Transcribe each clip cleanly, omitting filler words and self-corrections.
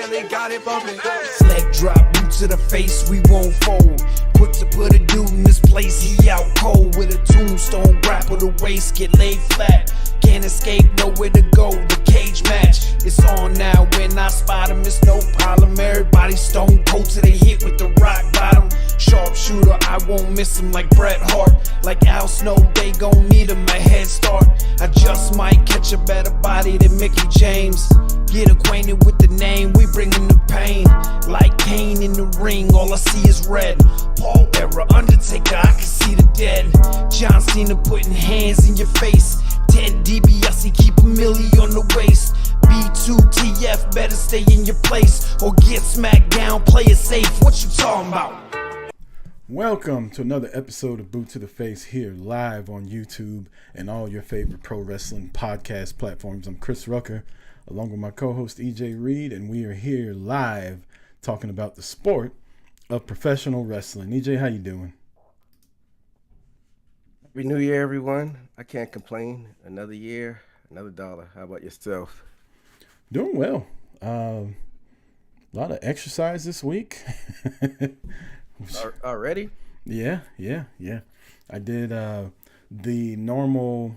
finally got it bumping. Leg drop, boot to the face, we won't fold. Quick to put a dude in this place, he out cold. With a tombstone, grapple the waist, get laid flat. Can't escape, nowhere to go, the cage match. It's on now, when I spot him, it's no problem. Everybody stone cold till they hit with the rock bottom. Sharpshooter, I won't miss him like Bret Hart. Like Al Snow, they gon' need him a head start. I just might catch a better body than Mickey James. Get acquainted with the name, we bringin' the pain. Like Kane in the ring, all I see is red. Paul era, Undertaker, I can see the dead. John Cena putting hands in your face. Ted DiBiase, keep a milli on the waist. B2TF, better stay in your place or get smacked down, play it safe. What you talking about? Welcome to another episode of Boot to the Face here live on YouTube and all your favorite pro wrestling podcast platforms. I'm Chris Rucker along with my co-host EJ Reed, and we are here live talking about the sport of professional wrestling. EJ, how you doing? Happy New Year, everyone. I can't complain. Another year, another dollar. How about yourself? Doing well. A lot of exercise this week. Already? Yeah. I did the normal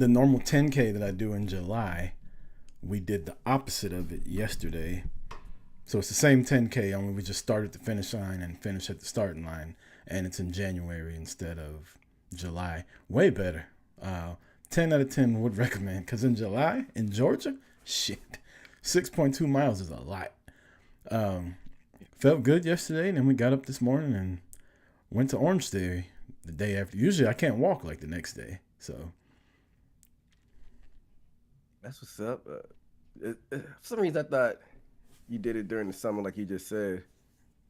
10K that I do in July. We did the opposite of it yesterday. So it's the same 10K, only we just start at the finish line and finish at the starting line. And it's in January instead of July. Way better. 10 out of 10 would recommend. Because in July, in Georgia, 6.2 miles is a lot. Felt good yesterday, and then we got up this morning and went to Orange Theory the day after. Usually I can't walk like the next day, so. That's what's up. For some reason, I thought you did it during the summer like you just said.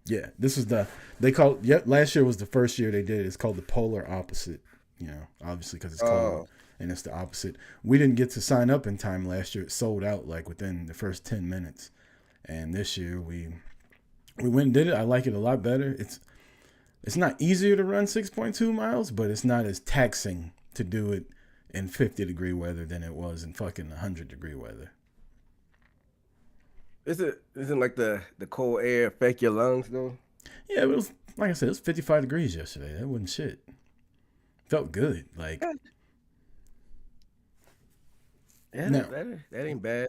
Yeah, this was last year was the first year they did it. It's called the polar opposite, obviously because it's cold and it's the opposite. We didn't get to sign up in time last year. It sold out like within the first 10 minutes. And this year we went and did it. I like it a lot better. It's not easier to run 6.2 miles, but it's not as taxing to do it in 50-degree weather than it was in fucking 100-degree weather. Isn't like the cold air affect your lungs though? Yeah, it was, like I said, it was 55 degrees yesterday. That wasn't shit. Felt good. Like, that ain't bad.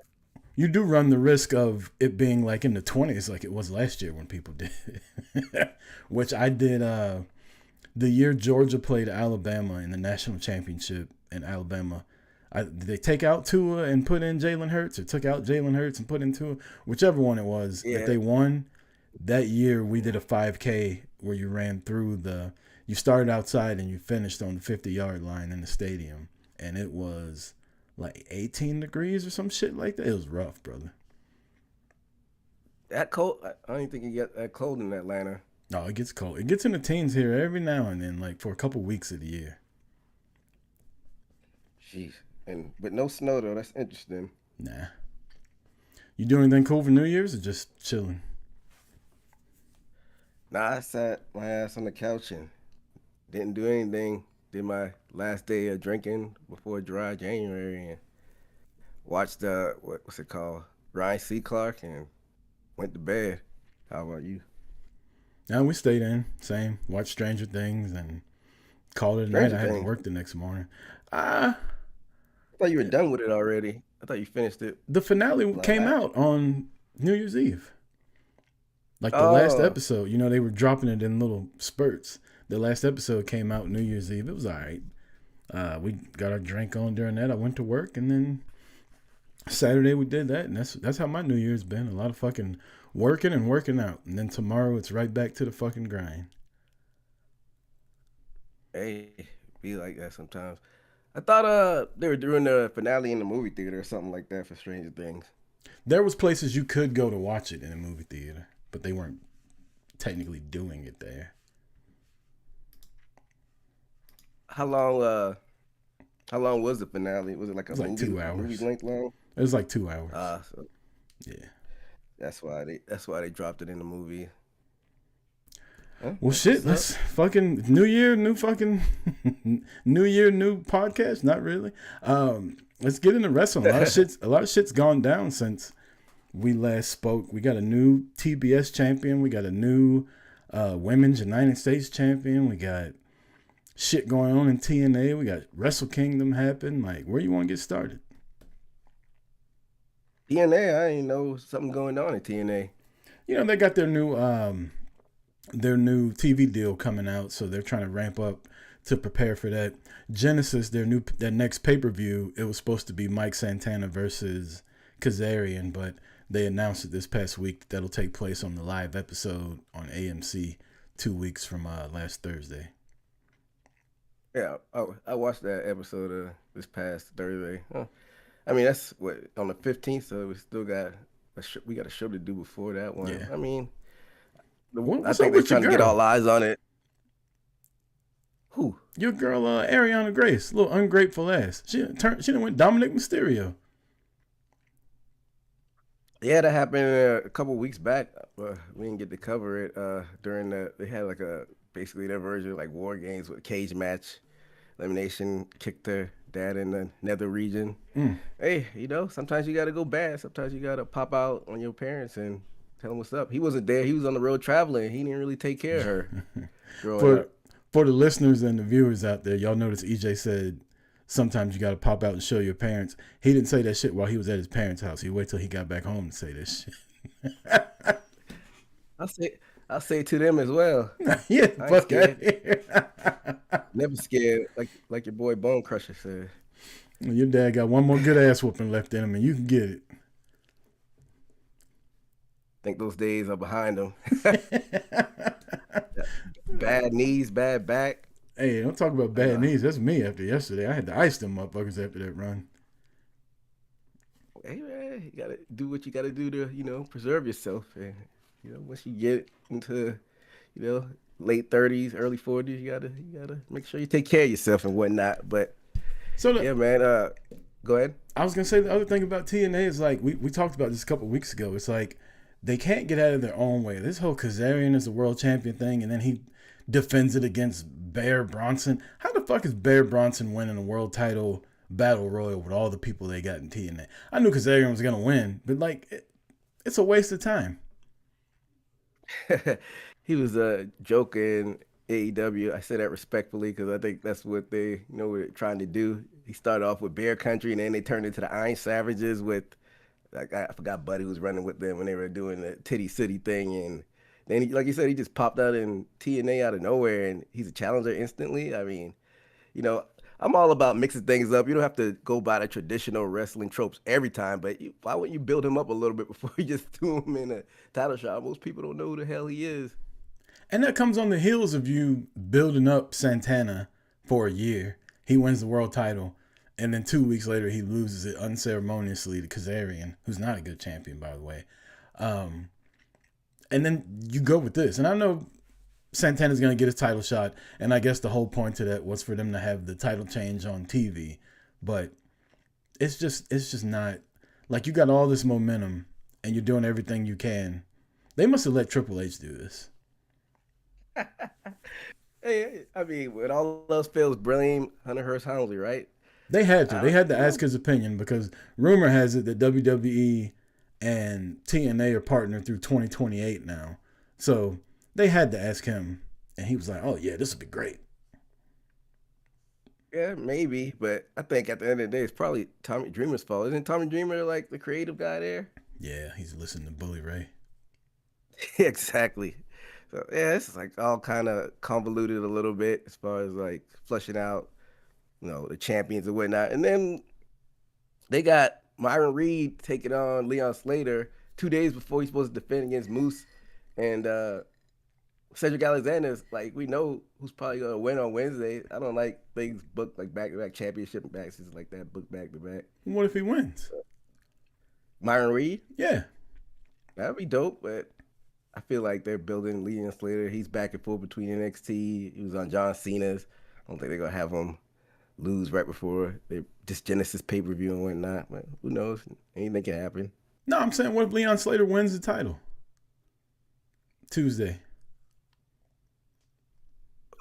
You do run the risk of it being like in the 20s like it was last year when people did it. Which I did the year Georgia played Alabama in the national championship in Alabama. Did they take out Tua and put in Jalen Hurts, or took out Jalen Hurts and put in Tua? Whichever one it was, if they won, that year we did a 5K where you ran through you started outside and you finished on the 50-yard line in the stadium. And it was like 18 degrees or some shit like that. It was rough, brother. That cold? I don't even think it get that cold in Atlanta. No, it gets cold. It gets in the teens here every now and then, like for a couple weeks of the year. Jeez. But no snow though. That's interesting. Nah. You do anything cool for New Year's or just chilling? Nah, I sat my ass on the couch and didn't do anything. Did my last day of drinking before dry January and watched what's it called? Ryan C. Clark, and went to bed. How about you? Now we stayed in. Same. Watched Stranger Things and called it a night. I had to work the next morning. I thought you were done with it already. I thought you finished it. The finale came out on New Year's Eve. Like the last episode. They were dropping it in little spurts. The last episode came out New Year's Eve. It was all right. We got our drink on during that. I went to work, and then Saturday we did that, and that's how my New Year's been. A lot of fucking working and working out. And then tomorrow it's right back to the fucking grind. Hey, be like that sometimes. I thought they were doing the finale in the movie theater or something like that for Stranger Things. There was places you could go to watch it in a movie theater, but they weren't technically doing it there. How long was the finale? Was it like a movie, 2 hours. Movie length long? It was like 2 hours. So yeah. That's why they dropped it in the movie. Huh? Well, shit, let's fucking New Year, new fucking New Year, new podcast. Not really. let's get into wrestling. A lot of shit's gone down since we last spoke. We got a new TBS champion. We got a new Women's United States champion. We got shit going on in TNA. We got Wrestlekingdom happen. Like, where you want to get started? TNA, I ain't know something going on in TNA. You know, they got their new TV deal coming out, so they're trying to ramp up to prepare for that. Genesis, their next pay-per-view, it was supposed to be Mike Santana versus Kazarian, but they announced it this past week that'll take place on the live episode on AMC 2 weeks from last Thursday. Yeah, I watched that episode this past Thursday. Huh. I mean, that's what on the 15th, so we still got we got a show to do before that one. Yeah. I mean, What's I think up they're with trying your to get girl? all eyes on it. Who? Your girl, Ariana Grace, little ungrateful ass. She done went Dominic Mysterio. Yeah, that happened a couple weeks back. We didn't get to cover it during they had like basically their version of like War Games with a cage match. Elimination kicked their dad in the nether region. Hey, sometimes you got to go bad. Sometimes you got to pop out on your parents and tell them what's up. He wasn't there. He was on the road traveling. He didn't really take care of her growing up. For the listeners and the viewers out there, y'all notice EJ said sometimes you got to pop out and show your parents. He didn't say that shit while he was at his parents' house. He waited till he got back home to say this shit. I'll say it to them as well. Yeah, fuck that. Never scared, like your boy Bone Crusher said. Your dad got one more good ass whooping left in him, and you can get it. Think those days are behind him. Bad knees, bad back. Hey, don't talk about bad knees. That's me after yesterday. I had to ice them motherfuckers after that run. Hey man, you gotta do what you gotta do to, preserve yourself. And once you get into, late 30s, early 40s, you gotta make sure you take care of yourself and whatnot. But yeah, man. Go ahead. I was gonna say the other thing about TNA is like we talked about this a couple of weeks ago. It's like they can't get out of their own way. This whole Kazarian is a world champion thing, and then he defends it against Bear Bronson. How the fuck is Bear Bronson winning a world title battle royal with all the people they got in TNA? I knew Kazarian was gonna win, but like it's a waste of time. He was joking AEW. I say that respectfully because I think that's what they were trying to do. He started off with Bear Country, and then they turned into the Iron Savages with I forgot Buddy was running with them when they were doing the Titty City thing, and then like you said, he just popped out in TNA out of nowhere, and he's a challenger instantly. I mean, I'm all about mixing things up. You don't have to go by the traditional wrestling tropes every time, but why wouldn't you build him up a little bit before you just threw him in a title shot? Most people don't know who the hell he is. And that comes on the heels of you building up Santana for a year. He wins the world title, and then 2 weeks later he loses it unceremoniously to Kazarian, who's not a good champion, by the way. And then you go with this. And I know Santana's going to get his title shot, and I guess the whole point to that was for them to have the title change on TV. But it's just not like you got all this momentum and you're doing everything you can. They must have let Triple H do this. Hey, I mean, when all else fails, blame Hunter Hearst Helmsley, right? They had to. They had to ask his opinion because rumor has it that WWE and TNA are partnered through 2028 now. So they had to ask him, and he was like, "Oh yeah, this would be great." Yeah, maybe, but I think at the end of the day, it's probably Tommy Dreamer's fault. Isn't Tommy Dreamer like the creative guy there? Yeah, he's listening to Bully Ray. Exactly. So yeah, it's like all kind of convoluted a little bit as far as like fleshing out, the champions and whatnot. And then they got Myron Reed taking on Leon Slater 2 days before he's supposed to defend against Moose. And Cedric Alexander's like, we know who's probably going to win on Wednesday. I don't like things booked like back-to-back championship matches like that, booked back-to-back. What if he wins? Myron Reed? Yeah. That'd be dope, but I feel like they're building Leon Slater. He's back and forth between NXT. He was on John Cena's. I don't think they're going to have him lose right before this Genesis pay-per-view and whatnot. But who knows? Anything can happen. No, I'm saying what if Leon Slater wins the title? Tuesday.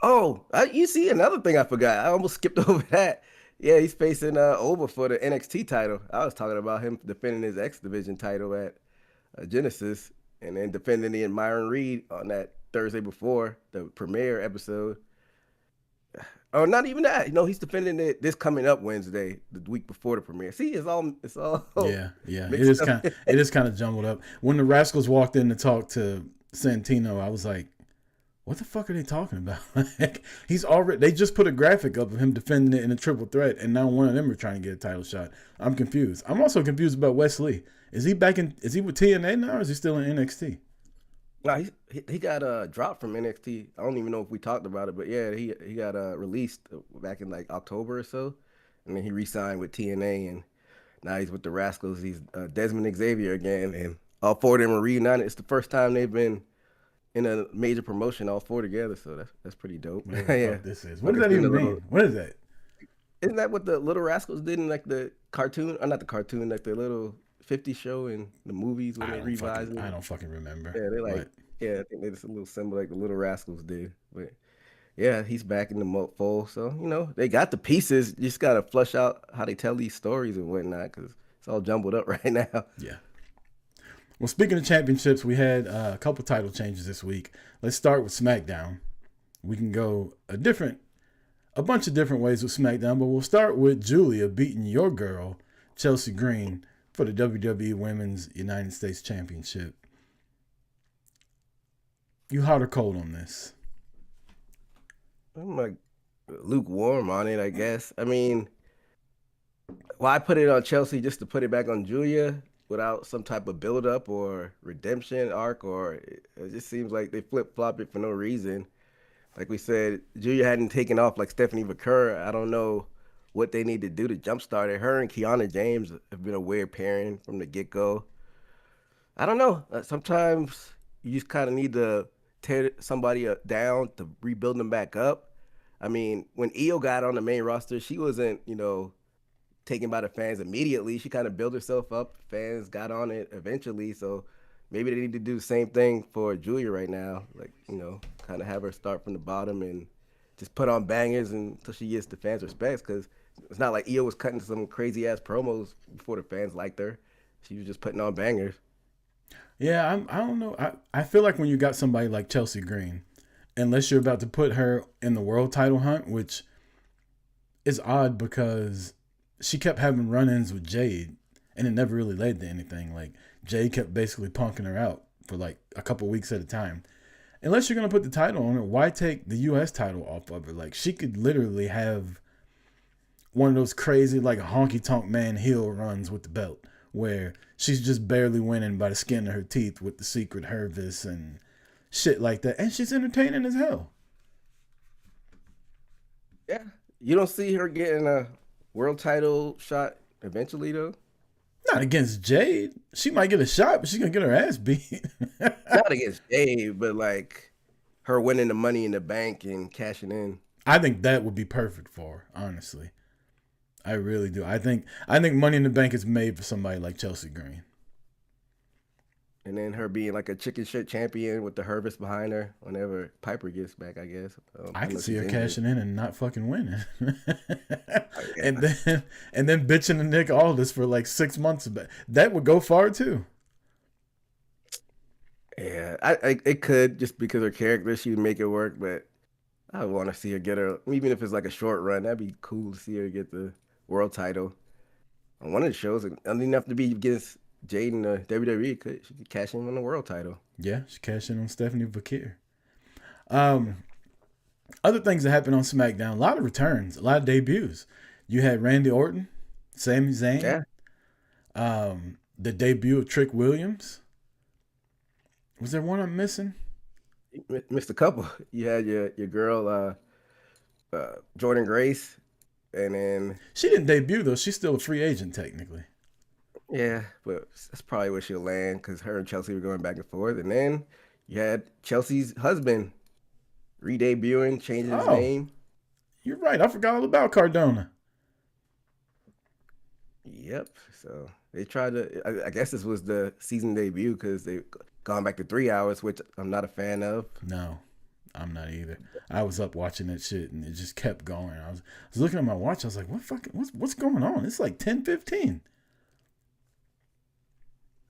Oh, you see, another thing I forgot. I almost skipped over that. Yeah, he's facing over for the NXT title. I was talking about him defending his X Division title at Genesis, and then defending the Myron Reed on that Thursday before the premiere episode. Oh, not even that. He's defending it this coming up Wednesday, the week before the premiere. See, it's all Yeah. It mixed up. is kind of jumbled up. When the Rascals walked in to talk to Santino, I was like, what the fuck are they talking about? Like, they just put a graphic up of him defending it in a triple threat, and now one of them are trying to get a title shot. I'm confused. I'm also confused about Wesley. Is he with TNA now, or is he still in NXT? No, he got dropped from NXT. I don't even know if we talked about it, but yeah, he got released back in like October or so, and then he re-signed with TNA, and now he's with the Rascals. He's Desmond Xavier again, and all four of them are reunited. It's the first time they've been in a major promotion, all four together. So that's pretty dope. Yeah, this is. What does that even mean? What is that? Isn't that what the Little Rascals did in like the cartoon, or not the cartoon, like the little 50 show in the movies when they revised it? I don't fucking remember. Yeah, they like. Yeah, I think it's a little symbol like the Little Rascals did. But yeah, he's back in the fold. So, they got the pieces. You just got to flush out how they tell these stories and whatnot, because it's all jumbled up right now. Yeah. Well, speaking of championships, we had a couple title changes this week. Let's start with Smackdown. We can go a bunch of different ways with Smackdown, but we'll start with Julia beating your girl, Chelsea Green, for the WWE Women's United States Championship. You hot or cold on this? I'm like lukewarm on it, I guess. I mean, I put it on Chelsea just to put it back on Julia without some type of build-up or redemption arc, or it just seems like they flip-flop it for no reason. Like we said, Julia hadn't taken off like Stephanie McCurr. I don't know what they need to do to jumpstart it. Her and Kiana James have been a weird pairing from the get-go. I don't know. Sometimes you just kind of need to tear somebody down to rebuild them back up. I mean, when Io got on the main roster, she wasn't, taken by the fans immediately. She kind of built herself up. Fans got on it eventually. So maybe they need to do the same thing for Julia right now. Like, kind of have her start from the bottom and just put on bangers until she gets the fans' respect. Because it's not like Io was cutting some crazy ass promos before the fans liked her. She was just putting on bangers. Yeah, I don't know. I feel like when you got somebody like Chelsea Green, unless you're about to put her in the world title hunt, which is odd because she kept having run-ins with Jade, and it never really led to anything. Like, Jade kept basically punking her out for like a couple weeks at a time. Unless you're going to put the title on her, why take the U.S. title off of her? Like, she could literally have one of those crazy, like, honky-tonk man heel runs with the belt, where she's just barely winning by the skin of her teeth with the secret Hervis and shit like that. And she's entertaining as hell. Yeah. You don't see her getting a world title shot eventually, though? Not against Jade. She might get a shot, but she's going to get her ass beat. Not against Jade, but like her winning the Money in the Bank and cashing in. I think that would be perfect for her, honestly. I really do. I think Money in the Bank is made for somebody like Chelsea Green. And then her being like a chicken shit champion with the Hervis behind her whenever Piper gets back, I guess. I can see her cashing in and not fucking winning. and then bitching to Nick Aldis for like 6 months. That would go far too. Yeah, it could, just because her character, she would make it work, but I want to see her get her, even if it's like a short run. That'd be cool to see her get the world title on one of the shows. It doesn't even have to be against Jade in the WWE. She could cash in on the world title. Yeah, she cashed in on Stephanie Vakir. Other things that happened on SmackDown, a lot of returns, a lot of debuts. You had Randy Orton, Sami Zayn. Yeah. The debut of Trick Williams. Was there one I'm missing? You missed a couple. You had your girl, Jordan Grace, and then... She didn't debut, though. She's still a free agent, technically. Yeah, but that's probably where she'll land, because her and Chelsea were going back and forth. And then you had Chelsea's husband re-debuting, changing his name. You're right. I forgot all about Cardona. Yep. So they tried to... I guess this was the season debut, because they've gone back to 3 hours, which I'm not a fan of. No. I'm not either. I was up watching that shit and it just kept going. I was looking at my watch. I was like, what's going on? It's like 10:15.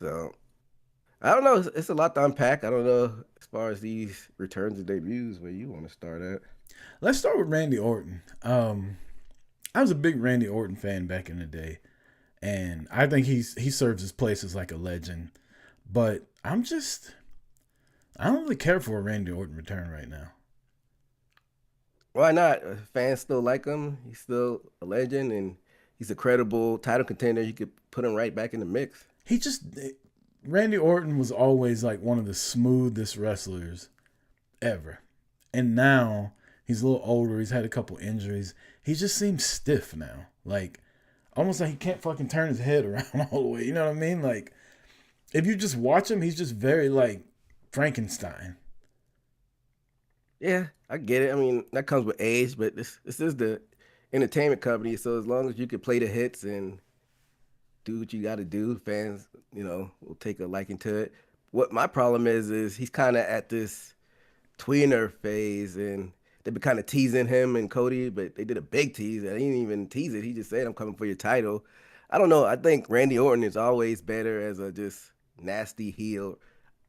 So I don't know. It's a lot to unpack. I don't know as far as these returns and debuts where you want to start at. Let's start with Randy Orton. I was a big Randy Orton fan back in the day, and I think he serves his place as like a legend. But I don't really care for a Randy Orton return right now. Why not? Fans still like him. He's still a legend, and he's a credible title contender. You could put him right back in the mix. Randy Orton was always like one of the smoothest wrestlers ever. And now he's a little older. He's had a couple injuries. He just seems stiff now. Like, almost like he can't fucking turn his head around all the way. You know what I mean? Like, if you just watch him, he's just very like Frankenstein. Yeah, I get it. I mean, that comes with age, but this is the entertainment company. So as long as you can play the hits and do what you got to do, fans, will take a liking to it. What my problem is he's kind of at this tweener phase, and they've been kind of teasing him and Cody, but they did a big tease. And he didn't even tease it. He just said, "I'm coming for your title." I don't know. I think Randy Orton is always better as a just nasty heel.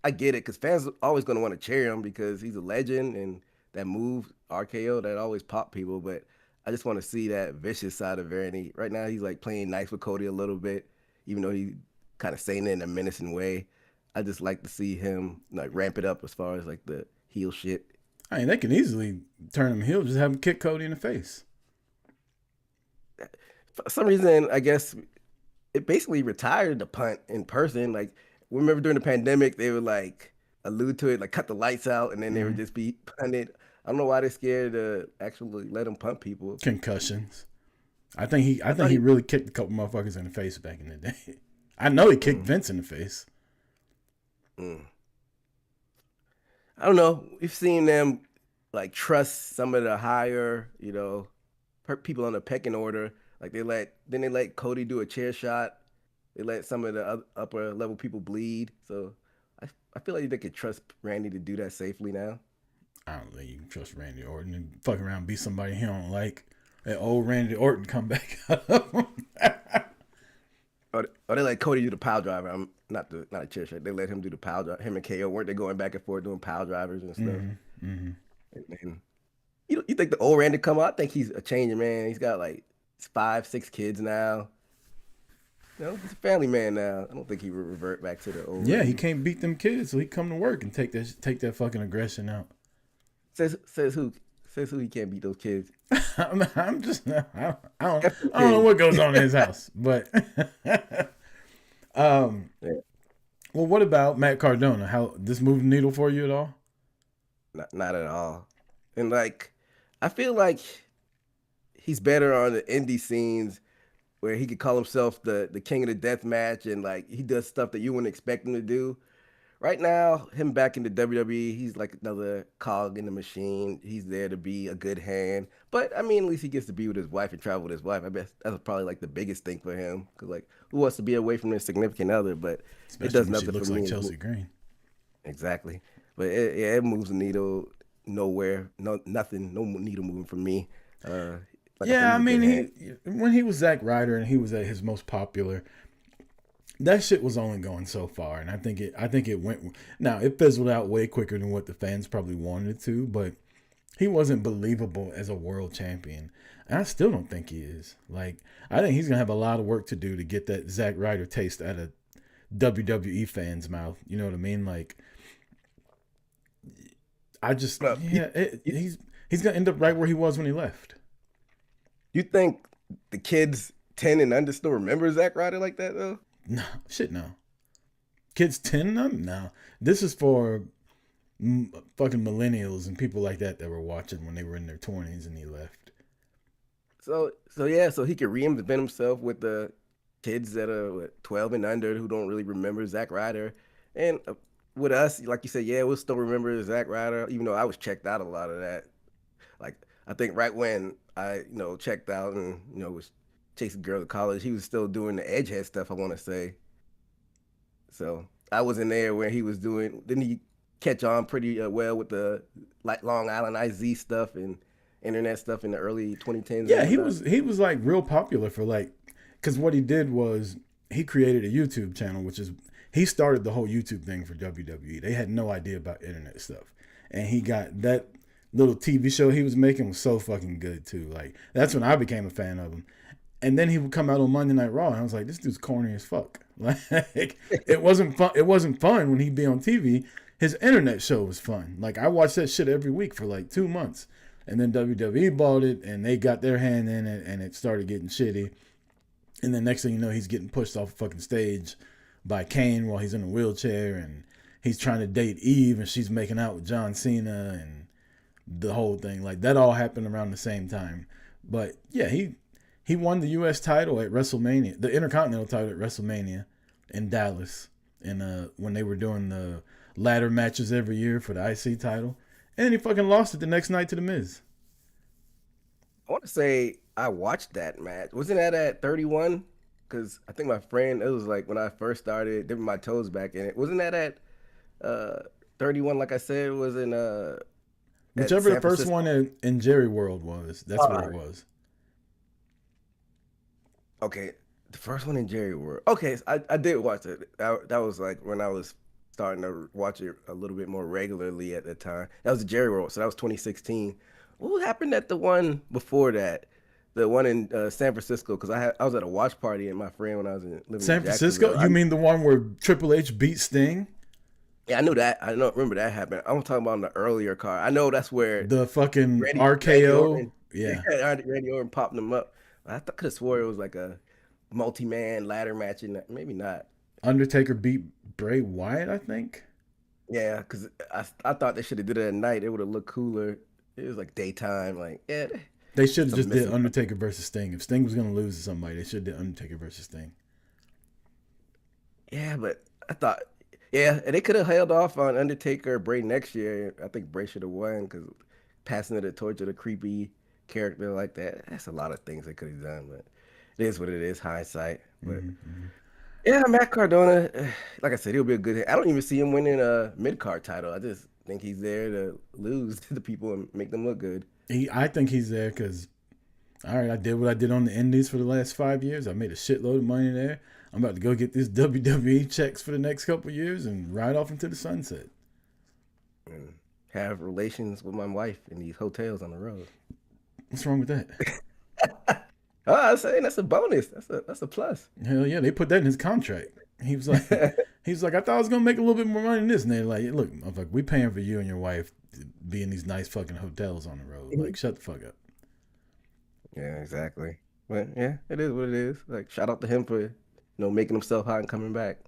I get it because fans are always going to want to cheer him because he's a legend and that move RKO that always pop people. But I just want to see that vicious side of Randy. Right now he's like playing nice with Cody a little bit, even though he kind of saying it in a menacing way. I just like to see him like ramp it up as far as like the heel shit. I mean, they can easily turn him heel, just have him kick Cody in the face. For some reason, I guess it basically retired the punt in person. Like, remember during the pandemic, they would like allude to it, like cut the lights out, and then they would just be punted. I don't know why they're scared to actually let him punt people. Concussions. I think he really kicked a couple motherfuckers in the face back in the day. I know he kicked Vince in the face. I don't know. We've seen them like trust some of the higher, people on the pecking order. Like they let Cody do a chair shot. They let some of the upper level people bleed. So I feel like they could trust Randy to do that safely now. I don't think you can trust Randy Orton and fuck around and be somebody he don't like. That old Randy Orton come back up. Or they let Cody do the pile driver. I'm not a chair shot. They let him do the pile driver. Him and KO weren't they going back and forth doing pile drivers and stuff. And you think the old Randy come out? I think he's a changing man. He's got like 5, 6 kids now. He's a family man now. I don't think he would revert back to the old. Yeah, Randy. he can't beat them kids, so he come to work and take that fucking aggression out. Says who he can't beat those kids. I'm just I don't know what goes on in his house, but yeah. Well, what about Matt Cardona? How this moved the needle for you at all? Not at all. And like, I feel like he's better on the indie scenes where he could call himself the king of the death match, and like he does stuff that you wouldn't expect him to do. Right now, him back in the WWE, he's like another cog in the machine. He's there to be a good hand. But, I mean, at least he gets to be with his wife and travel with his wife. I bet that's probably like the biggest thing for him. Because, like, who wants to be away from their significant other? But especially it does when nothing she looks for like me. Chelsea Green. Exactly. But it moves the needle nowhere. Nothing. No needle moving for me. Yeah, I mean, when he was Zack Ryder and he was at his most popular, that shit was only going so far, and I think it went. Now it fizzled out way quicker than what the fans probably wanted it to, but he wasn't believable as a world champion. And I still don't think he is. Like, I think he's gonna have a lot of work to do to get that Zack Ryder taste out of WWE fans' mouth. You know what I mean? Like, he's gonna end up right where he was when he left. You think the kids 10 and under still remember Zack Ryder like that though? No, shit, no. Kids 10 them? No. This is for fucking millennials and people like that were watching when they were in their 20s and he left. So he could reinvent himself with the kids that are 12 and under who don't really remember Zack Ryder. And with us, like you said, yeah, we'll still remember Zack Ryder, even though I was checked out a lot of that. Like, I think right when I, checked out and, was chasing girls at college, he was still doing the edgehead stuff, I want to say. So I was in there where he was doing, didn't he catch on pretty well with the like Long Island IZ stuff and internet stuff in the early 2010s. Yeah, he was like real popular for like, because what he did was he created a YouTube channel, which is he started the whole YouTube thing for WWE. They had no idea about internet stuff, and he got that little TV show he was making was so fucking good too. Like that's when I became a fan of him. And then he would come out on Monday Night Raw, and I was like, "This dude's corny as fuck." Like, it wasn't fun. It wasn't fun when he'd be on TV. His internet show was fun. Like, I watched that shit every week for like 2 months, and then WWE bought it, and they got their hand in it, and it started getting shitty. And then next thing you know, he's getting pushed off a fucking stage by Kane while he's in a wheelchair, and he's trying to date Eve, and she's making out with John Cena, and the whole thing. Like, that all happened around the same time. But yeah, he won the U.S. title at WrestleMania, the Intercontinental title at WrestleMania in Dallas, and when they were doing the ladder matches every year for the IC title, and he fucking lost it the next night to The Miz. I want to say I watched that match. Wasn't that at 31? Because I think my friend, it was like when I first started dipping my toes back in it. Wasn't that at 31? Like I said, it was in whichever the first one in Jerry World was. That's what it was. Okay, the first one in Jerry World. Okay, so I did watch it. That was like when I was starting to watch it a little bit more regularly at the time. That was the Jerry World, so that was 2016. What happened at the one before that? The one in San Francisco, because I was at a watch party and my friend when I was living San in Francisco? You mean the one where Triple H beat Sting? Yeah, I knew that. I don't remember that happened. I'm talking about on the earlier card. I know that's where the fucking RKO. Randy Orton popped them up. I could have swore it was like a multi-man ladder match, and maybe not. Undertaker beat Bray Wyatt, I think. Yeah, because I thought they should have did it at night. It would have looked cooler. It was like daytime. Like, yeah. They should have just did Undertaker versus Sting. If Sting was going to lose to somebody, they should have did Undertaker versus Sting. Yeah, but I thought, yeah, they could have held off on Undertaker or Bray next year. I think Bray should have won because passing the torch to the creepy character like that, that's a lot of things they could have done. But it is what it is, hindsight. But yeah, Matt Cardona, like I said, he'll be a good. I don't even see him winning a mid-card title. I just think he's there to lose to the people and make them look good. I think he's there because, all right, I did what I did on the Indies for the last 5 years. I made a shitload of money there. I'm about to go get these WWE checks for the next couple of years and ride off into the sunset. And have relations with my wife in these hotels on the road. What's wrong with that? I'm saying that's a bonus. That's a plus. Hell yeah, they put that in his contract. He was like, I thought I was gonna make a little bit more money than this, and they're like, look, we paying for you and your wife to be in these nice fucking hotels on the road. Like, shut the fuck up. Yeah, exactly. But yeah, it is what it is. Like, shout out to him for making himself hot and coming back.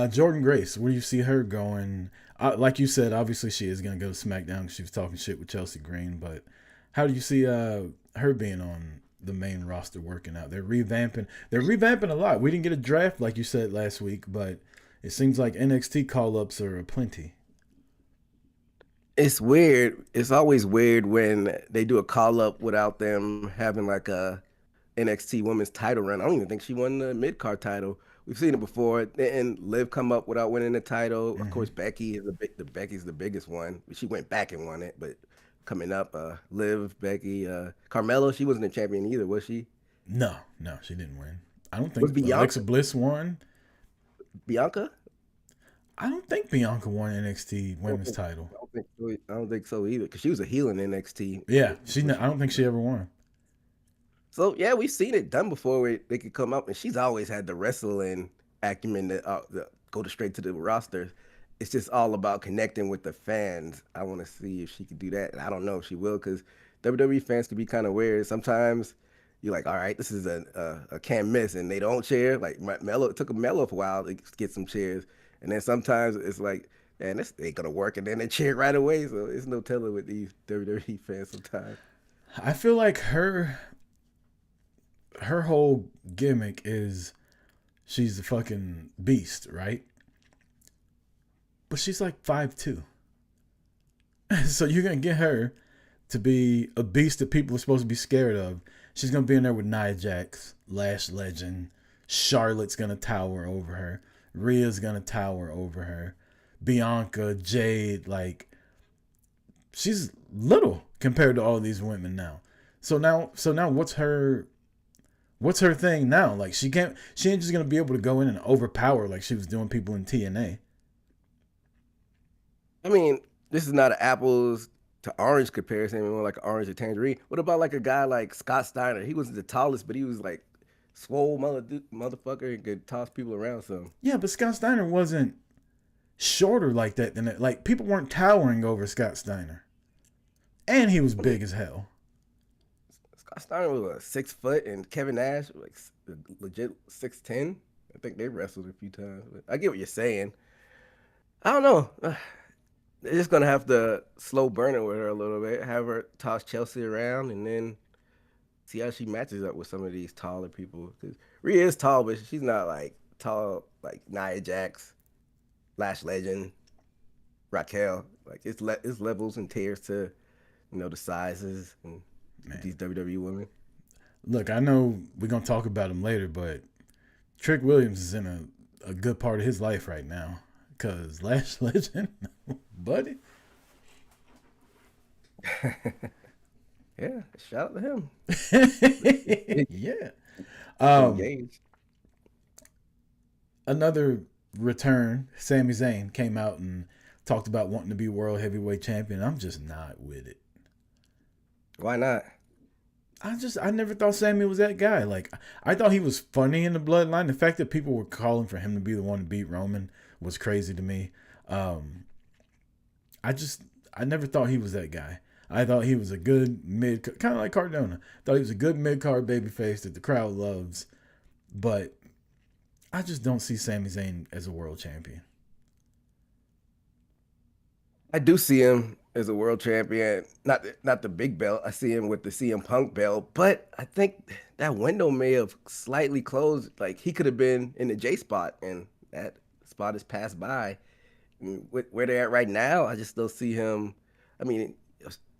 Jordan Grace, where do you see her going? Like you said, obviously she is going to go to SmackDown. She was talking shit with Chelsea Green, but how do you see her being on the main roster working out? They're revamping a lot. We didn't get a draft like you said last week, but it seems like NXT call-ups are aplenty. It's weird. It's always weird when they do a call-up without them having like a NXT women's title run. I don't even think she won the mid-card title. We've seen it before, and Liv come up without winning the title. Of course, Becky is Becky's the biggest one. She went back and won it, but coming up, Liv, Becky, Carmella, she wasn't a champion either, was she? No, she didn't win. I don't think Alexa Bliss won. Bianca? I don't think Bianca won NXT women's title. I don't think so either, because she was a heel in NXT. Yeah, I don't think she ever won. So, yeah, we've seen it done before where they could come up, and she's always had the wrestling acumen to go straight to the roster. It's just all about connecting with the fans. I want to see if she could do that, and I don't know if she will, because WWE fans can be kind of weird. Sometimes you're like, all right, this is a can't miss, and they don't cheer. Like, it took Mello a while to get some cheers, and then sometimes it's like, man, this ain't going to work, and then they cheer right away, so it's no telling with these WWE fans sometimes. I feel like her whole gimmick is she's the fucking beast, right? But she's like 5'2". So you're going to get her to be a beast that people are supposed to be scared of. She's going to be in there with Nia Jax, Lash Legend. Charlotte's going to tower over her. Rhea's going to tower over her. Bianca, Jade, like she's little compared to all these women now. So now what's her thing now? Like she ain't just gonna be able to go in and overpower like she was doing people in TNA. I mean, this is not an apples to orange comparison, more like an orange to tangerine. What about like a guy like Scott Steiner? He wasn't the tallest, but he was like swole motherfucker and could toss people around some. Yeah, but Scott Steiner wasn't shorter like that than that. Like people weren't towering over Scott Steiner. And he was big as hell. Scott Steiner was 6 foot, and Kevin Nash was like legit 6'10". I think they wrestled a few times. But I get what you're saying. I don't know. They're just gonna have to slow burn it with her a little bit, have her toss Chelsea around, and then see how she matches up with some of these taller people. Because Rhea is tall, but she's not like tall like Nia Jax, Lash Legend, Raquel. Like it's levels and tiers to, the sizes and these WWE women. Look, I know we're gonna talk about him later, but Trick Williams is in a good part of his life right now. Cause Lash Legend, buddy. Yeah, shout out to him. Yeah. Engaged. Another return, Sami Zayn came out and talked about wanting to be world heavyweight champion. I'm just not with it. Why not? I never thought Sammy was that guy. Like, I thought he was funny in the bloodline. The fact that people were calling for him to be the one to beat Roman was crazy to me. I never thought he was that guy. I thought he was a good kind of like Cardona. Thought he was a good mid-card babyface that the crowd loves. But I just don't see Sami Zayn as a world champion. I do see him as a world champion, not the big belt. I see him with the CM Punk belt, but I think that window may have slightly closed. Like he could have been in the J spot, and that spot has passed by. Where they're at right now, I just still see him. I mean,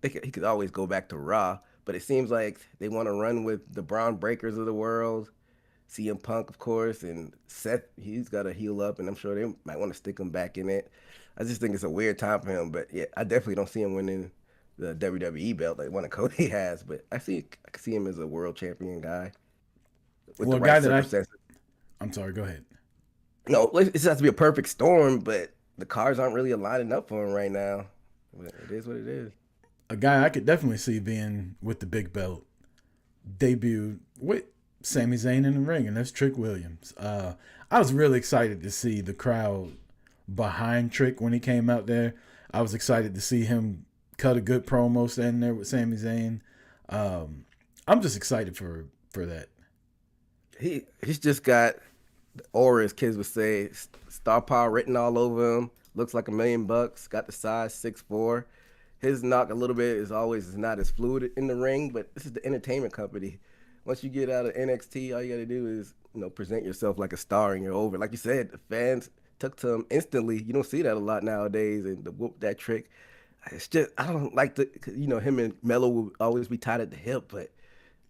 he could always go back to Raw, but it seems like they want to run with the Braun Breakers of the world, CM Punk, of course, and Seth. He's got to heal up, and I'm sure they might want to stick him back in it. I just think it's a weird time for him, but yeah, I definitely don't see him winning the WWE belt like one of Cody has. But I can see him as a world champion guy. With well, the right circumstances. I'm sorry. Go ahead. No, it just has to be a perfect storm, but the cards aren't really aligning up for him right now. But it is what it is. A guy I could definitely see being with the big belt debuted with Sami Zayn in the ring, and that's Trick Williams. I was really excited to see the crowd behind Trick when he came out there. I was excited to see him cut a good promo standing there with Sami Zayn. I'm just excited for that. He's just got the aura, as kids would say, star power written all over him. Looks like $1 million. Got the size 6'4". His knock a little bit is not as fluid in the ring, but this is the entertainment company. Once you get out of NXT, all you got to do is present yourself like a star and you're over. Like you said, the fans took to him instantly. You don't see that a lot nowadays, and the whoop that trick. It's just I don't like him and Melo will always be tied at the hip, but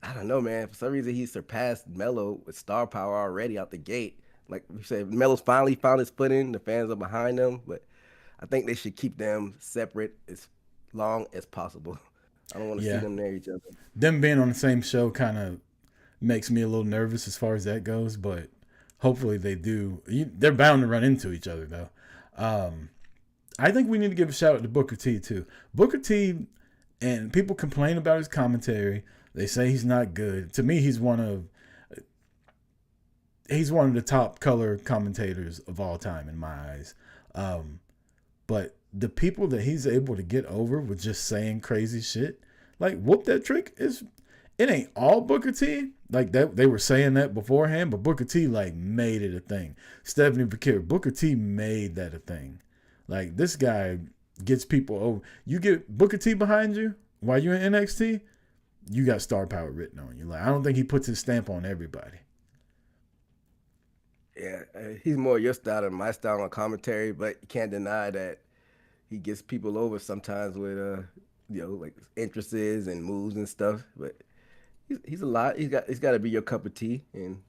I don't know, man. For some reason, he surpassed Melo with star power already out the gate. Like we said, Melo's finally found his footing. The fans are behind him, but I think they should keep them separate as long as possible. I don't want to see them near each other. Them being on the same show kind of makes me a little nervous as far as that goes, but hopefully they do. They're bound to run into each other, though. I think we need to give a shout out to Booker T, too. Booker T, and people complain about his commentary. They say he's not good. To me, he's one of the top color commentators of all time in my eyes. But the people that he's able to get over with just saying crazy shit, like whoop that trick, it ain't all Booker T. Like that, they were saying that beforehand, but Booker T like made it a thing. Stephanie Bakir, Booker T made that a thing. Like this guy gets people over. You get Booker T behind you while you're in NXT, you got star power written on you. Like I don't think he puts his stamp on everybody. Yeah, he's more your style than my style on commentary, but you can't deny that he gets people over sometimes with like interests and moves and stuff. But he's a lot. He's got to be your cup of tea, and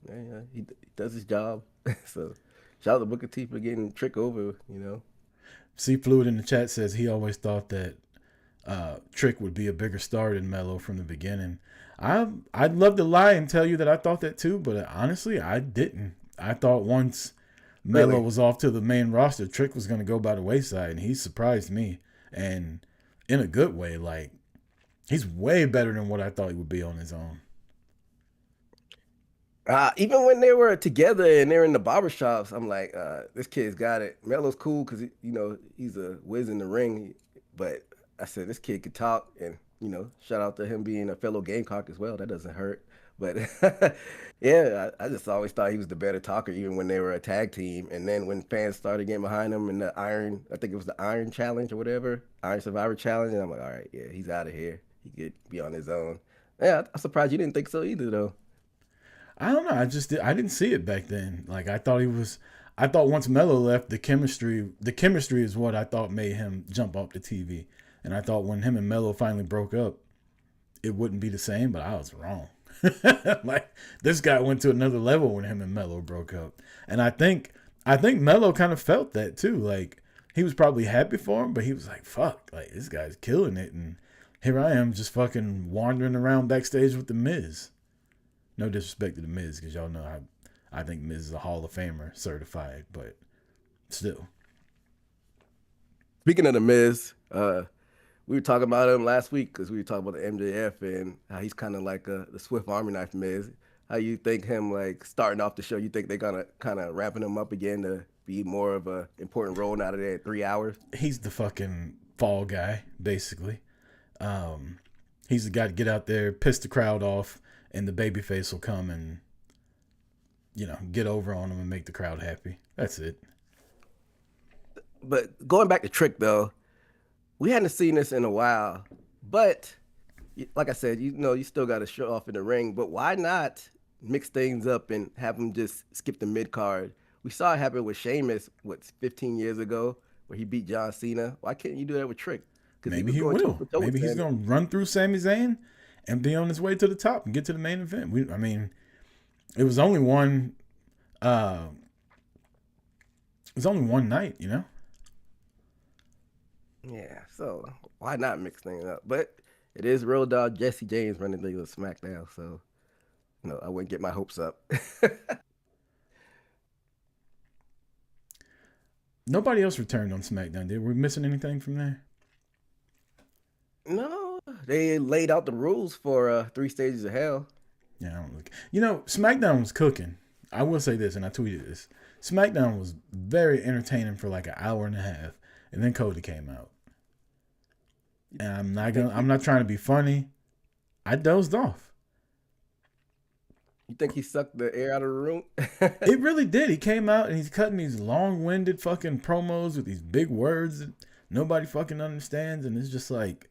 he does his job. So shout out to Booker T for getting Trick over. C Fluid in the chat says he always thought that Trick would be a bigger star than Melo from the beginning. I'd love to lie and tell you that I thought that too, but honestly, I didn't. I thought once Melo was off to the main roster, Trick was going to go by the wayside, and he surprised me, and in a good way. Like, he's way better than what I thought he would be on his own. Even when they were together and they're in the barbershops, I'm like, this kid's got it. Melo's cool because, he's a whiz in the ring. But I said, this kid could talk. And, shout out to him being a fellow Gamecock as well. That doesn't hurt. But, yeah, I just always thought he was the better talker, even when they were a tag team. And then when fans started getting behind him in the I think it was the Iron Challenge or whatever, Iron Survivor Challenge. And I'm like, all right, yeah, he's out of here. He could be on his own. Yeah, I'm surprised you didn't think so either, though. I don't know. I didn't see it back then. Like, I thought once Melo left, the chemistry is what I thought made him jump off the TV. And I thought when him and Melo finally broke up, it wouldn't be the same, but I was wrong. Like, this guy went to another level when him and Melo broke up. And I think Melo kind of felt that too. Like, he was probably happy for him, but he was like, fuck, like, this guy's killing it. And here I am just fucking wandering around backstage with The Miz. No disrespect to The Miz, because y'all know I think Miz is a Hall of Famer certified, but still. Speaking of The Miz, we were talking about him last week because we were talking about the MJF and how he's kind of like the Swift Army Knife Miz. How you think him, like, starting off the show, you think they're going to kind of wrapping him up again to be more of a important role now that they're at 3 hours? He's the fucking fall guy, basically. He's the guy to get out there, piss the crowd off, and the babyface will come and, get over on him and make the crowd happy. That's it. But going back to Trick, though, we hadn't seen this in a while. But, like I said, you still got to show off in the ring. But why not mix things up and have him just skip the mid-card? We saw it happen with Sheamus, 15 years ago, where he beat John Cena. Why can't you do that with Trick? Maybe he will. Maybe he's going to run through Sami Zayn and be on his way to the top and get to the main event. It was only one. It was only one night, Yeah, so why not mix things up? But it is Road Dogg Jesse James running the Smackdown, so I wouldn't get my hopes up. Nobody else returned on SmackDown, did we? Missing anything from there? No, they laid out the rules for 3 Stages of Hell. Yeah, I don't look. SmackDown was cooking. I will say this, and I tweeted this. SmackDown was very entertaining for like an hour and a half, and then Cody came out. And I'm not trying to be funny. I dozed off. You think he sucked the air out of the room? It really did. He came out and he's cutting these long-winded fucking promos with these big words that nobody fucking understands, and it's just like,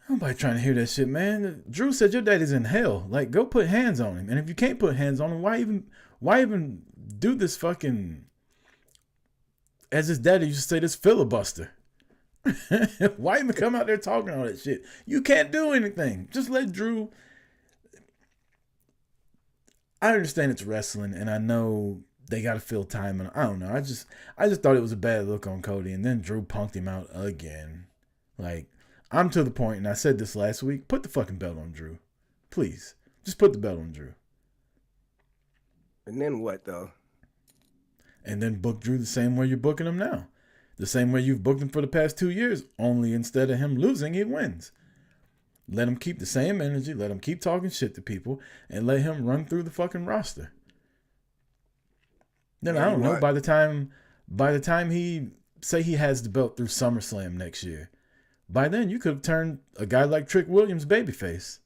nobody trying to hear that shit, man. Drew said your daddy's in hell. Like, go put hands on him. And if you can't put hands on him, why even do this fucking, as his daddy used to say, this filibuster? Why even come out there talking all that shit? You can't do anything. Just let Drew. I understand it's wrestling, and I know they got to fill time, and I don't know. I just thought it was a bad look on Cody, and then Drew punked him out again. Like, I'm to the point, and I said this last week, put the fucking belt on Drew. Please. Just put the belt on Drew. And then what, though? And then book Drew the same way you're booking him now. The same way you've booked him for the past 2 years, only instead of him losing, he wins. Let him keep the same energy, let him keep talking shit to people, and let him run through the fucking roster. Then I don't know, by the time he say he has the belt through SummerSlam next year, by then you could have turned a guy like Trick Williams babyface.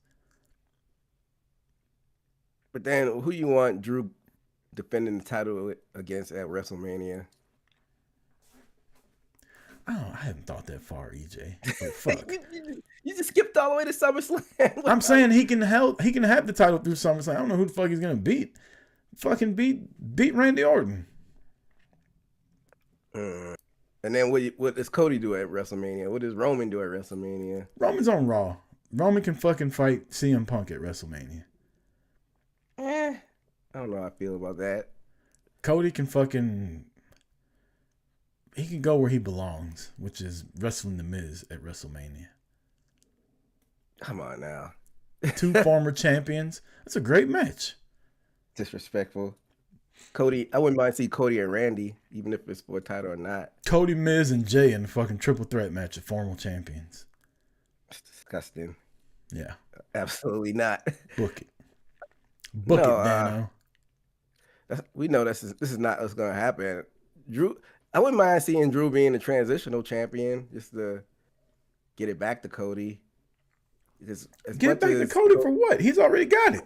But then who you want Drew defending the title against at WrestleMania? I haven't thought that far, EJ. But fuck. You just skipped all the way to SummerSlam. I'm saying he can have the title through SummerSlam. I don't know who the fuck he's gonna beat. Fucking beat Randy Orton. And then what does Cody do at WrestleMania? What does Roman do at WrestleMania? Roman's on Raw. Roman can fucking fight CM Punk at WrestleMania. I don't know how I feel about that. Cody can fucking he can go where he belongs, which is wrestling The Miz at WrestleMania. Come on now. 2 former champions. That's a great match. Disrespectful. Cody, I wouldn't mind see Cody and Randy, even if it's for a title or not. Cody, Miz, and Jay in the fucking triple threat match of former champions. It's disgusting. Yeah. Absolutely not. Book it. Book it, Dano. We know this is not what's going to happen. Drew, I wouldn't mind seeing Drew being a transitional champion just to get it back to Cody. Get it back to Cody for what? He's already got it.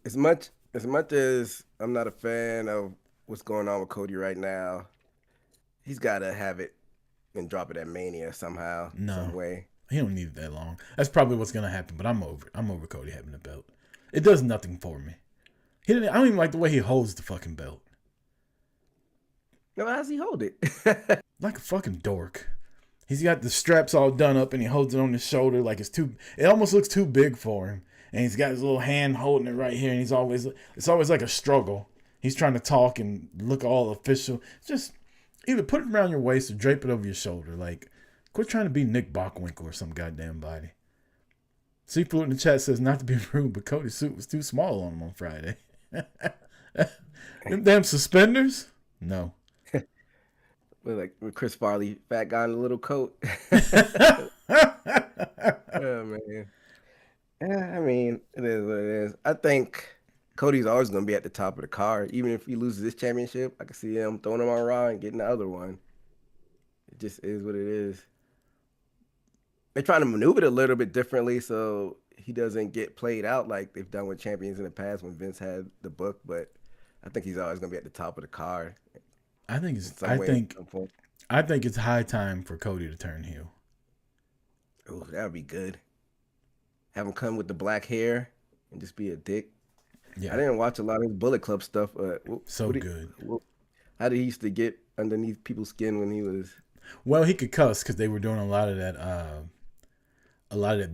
As much as I'm not a fan of what's going on with Cody right now, he's got to have it and drop it at Mania somehow, some way. He don't need it that long. That's probably what's going to happen, but I'm over it. I'm over Cody having the belt. It does nothing for me. I don't even like the way he holds the fucking belt. No, how does he hold it? Like a fucking dork. He's got the straps all done up and he holds it on his shoulder like it almost looks too big for him. And he's got his little hand holding it right here and it's always like a struggle. He's trying to talk and look all official. Just either put it around your waist or drape it over your shoulder. Like, quit trying to be Nick Bockwinkel or some goddamn body. Seafood in the chat says, not to be rude, but Cody's suit was too small on him on Friday. Them damn suspenders? No. With Chris Farley, fat guy in a little coat. Oh, man. Yeah, I mean, it is what it is. I think Cody's always going to be at the top of the card. Even if he loses this championship, I can see him throwing him on Raw and getting the other one. It just is what it is. They're trying to maneuver it a little bit differently so he doesn't get played out like they've done with champions in the past when Vince had the book, but I think he's always going to be at the top of the card. I think it's high time for Cody to turn heel. Oh, that would be good. Have him come with the black hair and just be a dick. Yeah. I didn't watch a lot of his Bullet Club stuff. Good. How did he used to get underneath people's skin when he was? Well, he could cuss because they were doing a lot of that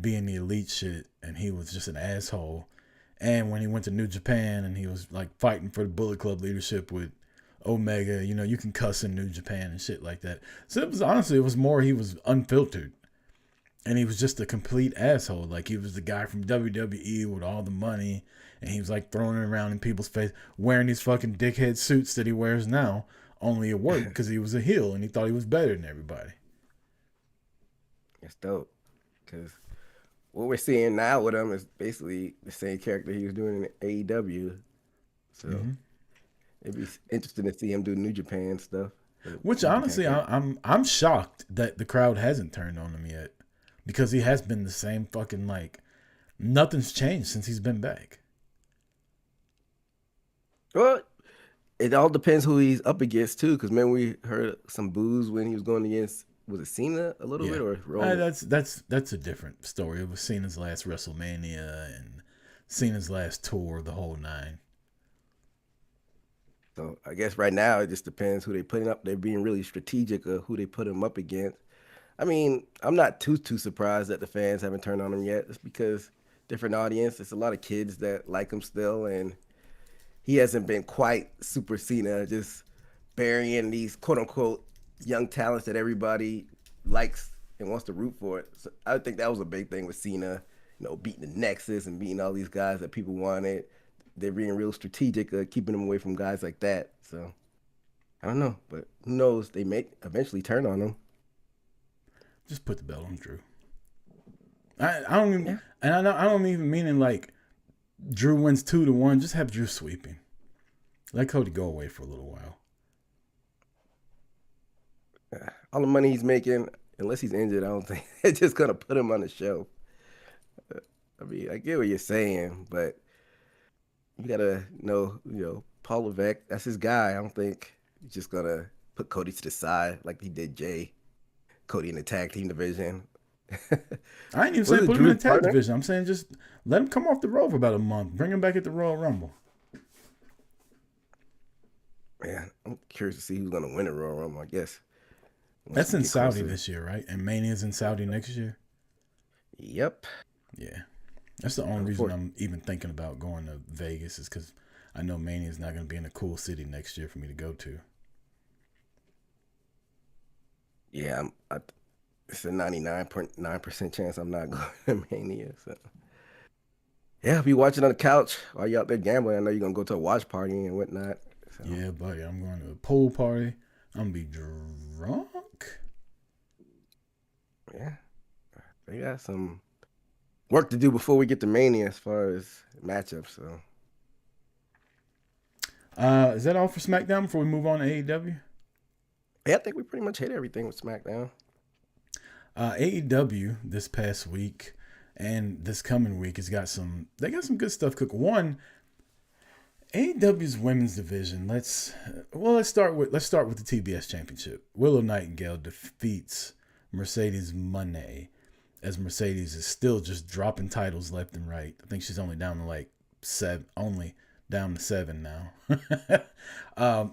being the elite shit, and he was just an asshole. And when he went to New Japan and he was like fighting for the Bullet Club leadership with Omega, you can cuss in New Japan and shit like that. So it was more he was unfiltered. And he was just a complete asshole. Like, he was the guy from WWE with all the money. And he was, like, throwing it around in people's face. Wearing these fucking dickhead suits that he wears now. Only it worked because he was a heel. And he thought he was better than everybody. That's dope. Because what we're seeing now with him is basically the same character he was doing in AEW. So, it'd be interesting to see him do New Japan stuff. Which, honestly, I'm shocked that the crowd hasn't turned on him yet. Because he has been the same fucking, like, nothing's changed since he's been back. Well, it all depends who he's up against, too. Because, man, we heard some boos when he was going against, was it Cena a little bit? Or Roman? That's a different story. It was Cena's last WrestleMania and Cena's last tour, the whole 9. So, I guess right now it just depends who they putting up. They're being really strategic of who they put him up against. I mean, I'm not too surprised that the fans haven't turned on him yet. It's because different audience. There's a lot of kids that like him still, and he hasn't been quite Super Cena, just burying these quote-unquote young talents that everybody likes and wants to root for. So I think that was a big thing with Cena, beating the Nexus and beating all these guys that people wanted. They're being real strategic, keeping them away from guys like that. So I don't know, but who knows? They may eventually turn on him. Just put the belt on Drew. I don't even mean in like Drew wins 2-1. Just have Drew sweeping. Let Cody go away for a little while. All the money he's making, unless he's injured, I don't think it's just gonna put him on the shelf. I mean, I get what you're saying, but you gotta know, Paul Levesque, that's his guy. I don't think he's just gonna put Cody to the side like he did Jay. Cody in the tag team division. I ain't even saying put him in the tag division. I'm saying just let him come off the road for about a month. Bring him back at the Royal Rumble. Man, I'm curious to see who's going to win the Royal Rumble, I guess. That's in Saudi this year, right? And Mania's in Saudi next year? Yep. Yeah. That's the only reason I'm even thinking about going to Vegas is because I know Mania's not going to be in a cool city next year for me to go to. Yeah, it's a 99.9% chance I'm not going to Mania. So yeah, be watching on the couch while you out there gambling. I know you're gonna go to a watch party and whatnot. So Yeah, buddy, I'm going to a pool party. I'm gonna be drunk. yeah, they got some work to do before we get to Mania as far as matchups. So Is that all for SmackDown before we move on to AEW? yeah, I think we pretty much hit everything with SmackDown. AEW this past week and this coming week has got some. They got some good stuff cooking. One, AEW's women's division. Let's start with the TBS Championship. Willow Nightingale defeats Mercedes Moné, as Mercedes is still just dropping titles left and right. I think she's only down to like down to 7 now.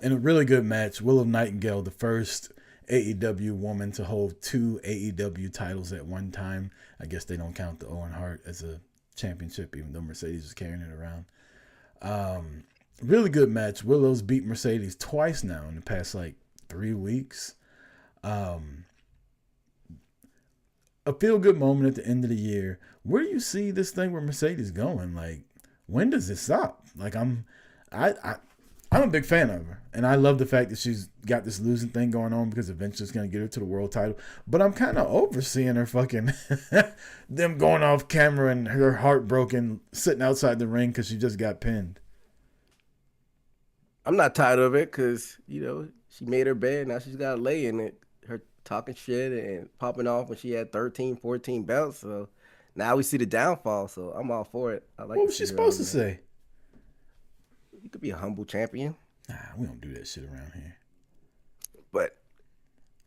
In a really good match, Willow Nightingale, the first AEW woman to hold 2 AEW titles at one time. I guess they don't count the Owen Hart as a championship, even though Mercedes was carrying it around. Really good match. Willow's beat Mercedes twice now in the past like 3 weeks. A feel-good moment at the end of the year. Where do you see this thing with Mercedes going? Like, when does it stop? Like, I'm a big fan of her, and I love the fact that she's got this losing thing going on because eventually it's going to get her to the world title. But I'm kind of overseeing her fucking them going off camera and her heart broken, sitting outside the ring because she just got pinned. I'm not tired of it because she made her bed. Now she's got to lay in it. Her talking shit and popping off when she had 13, 14 belts. So now we see the downfall. So I'm all for it. I like. What was she supposed to say? You could be a humble champion. Nah, we don't do that shit around here. But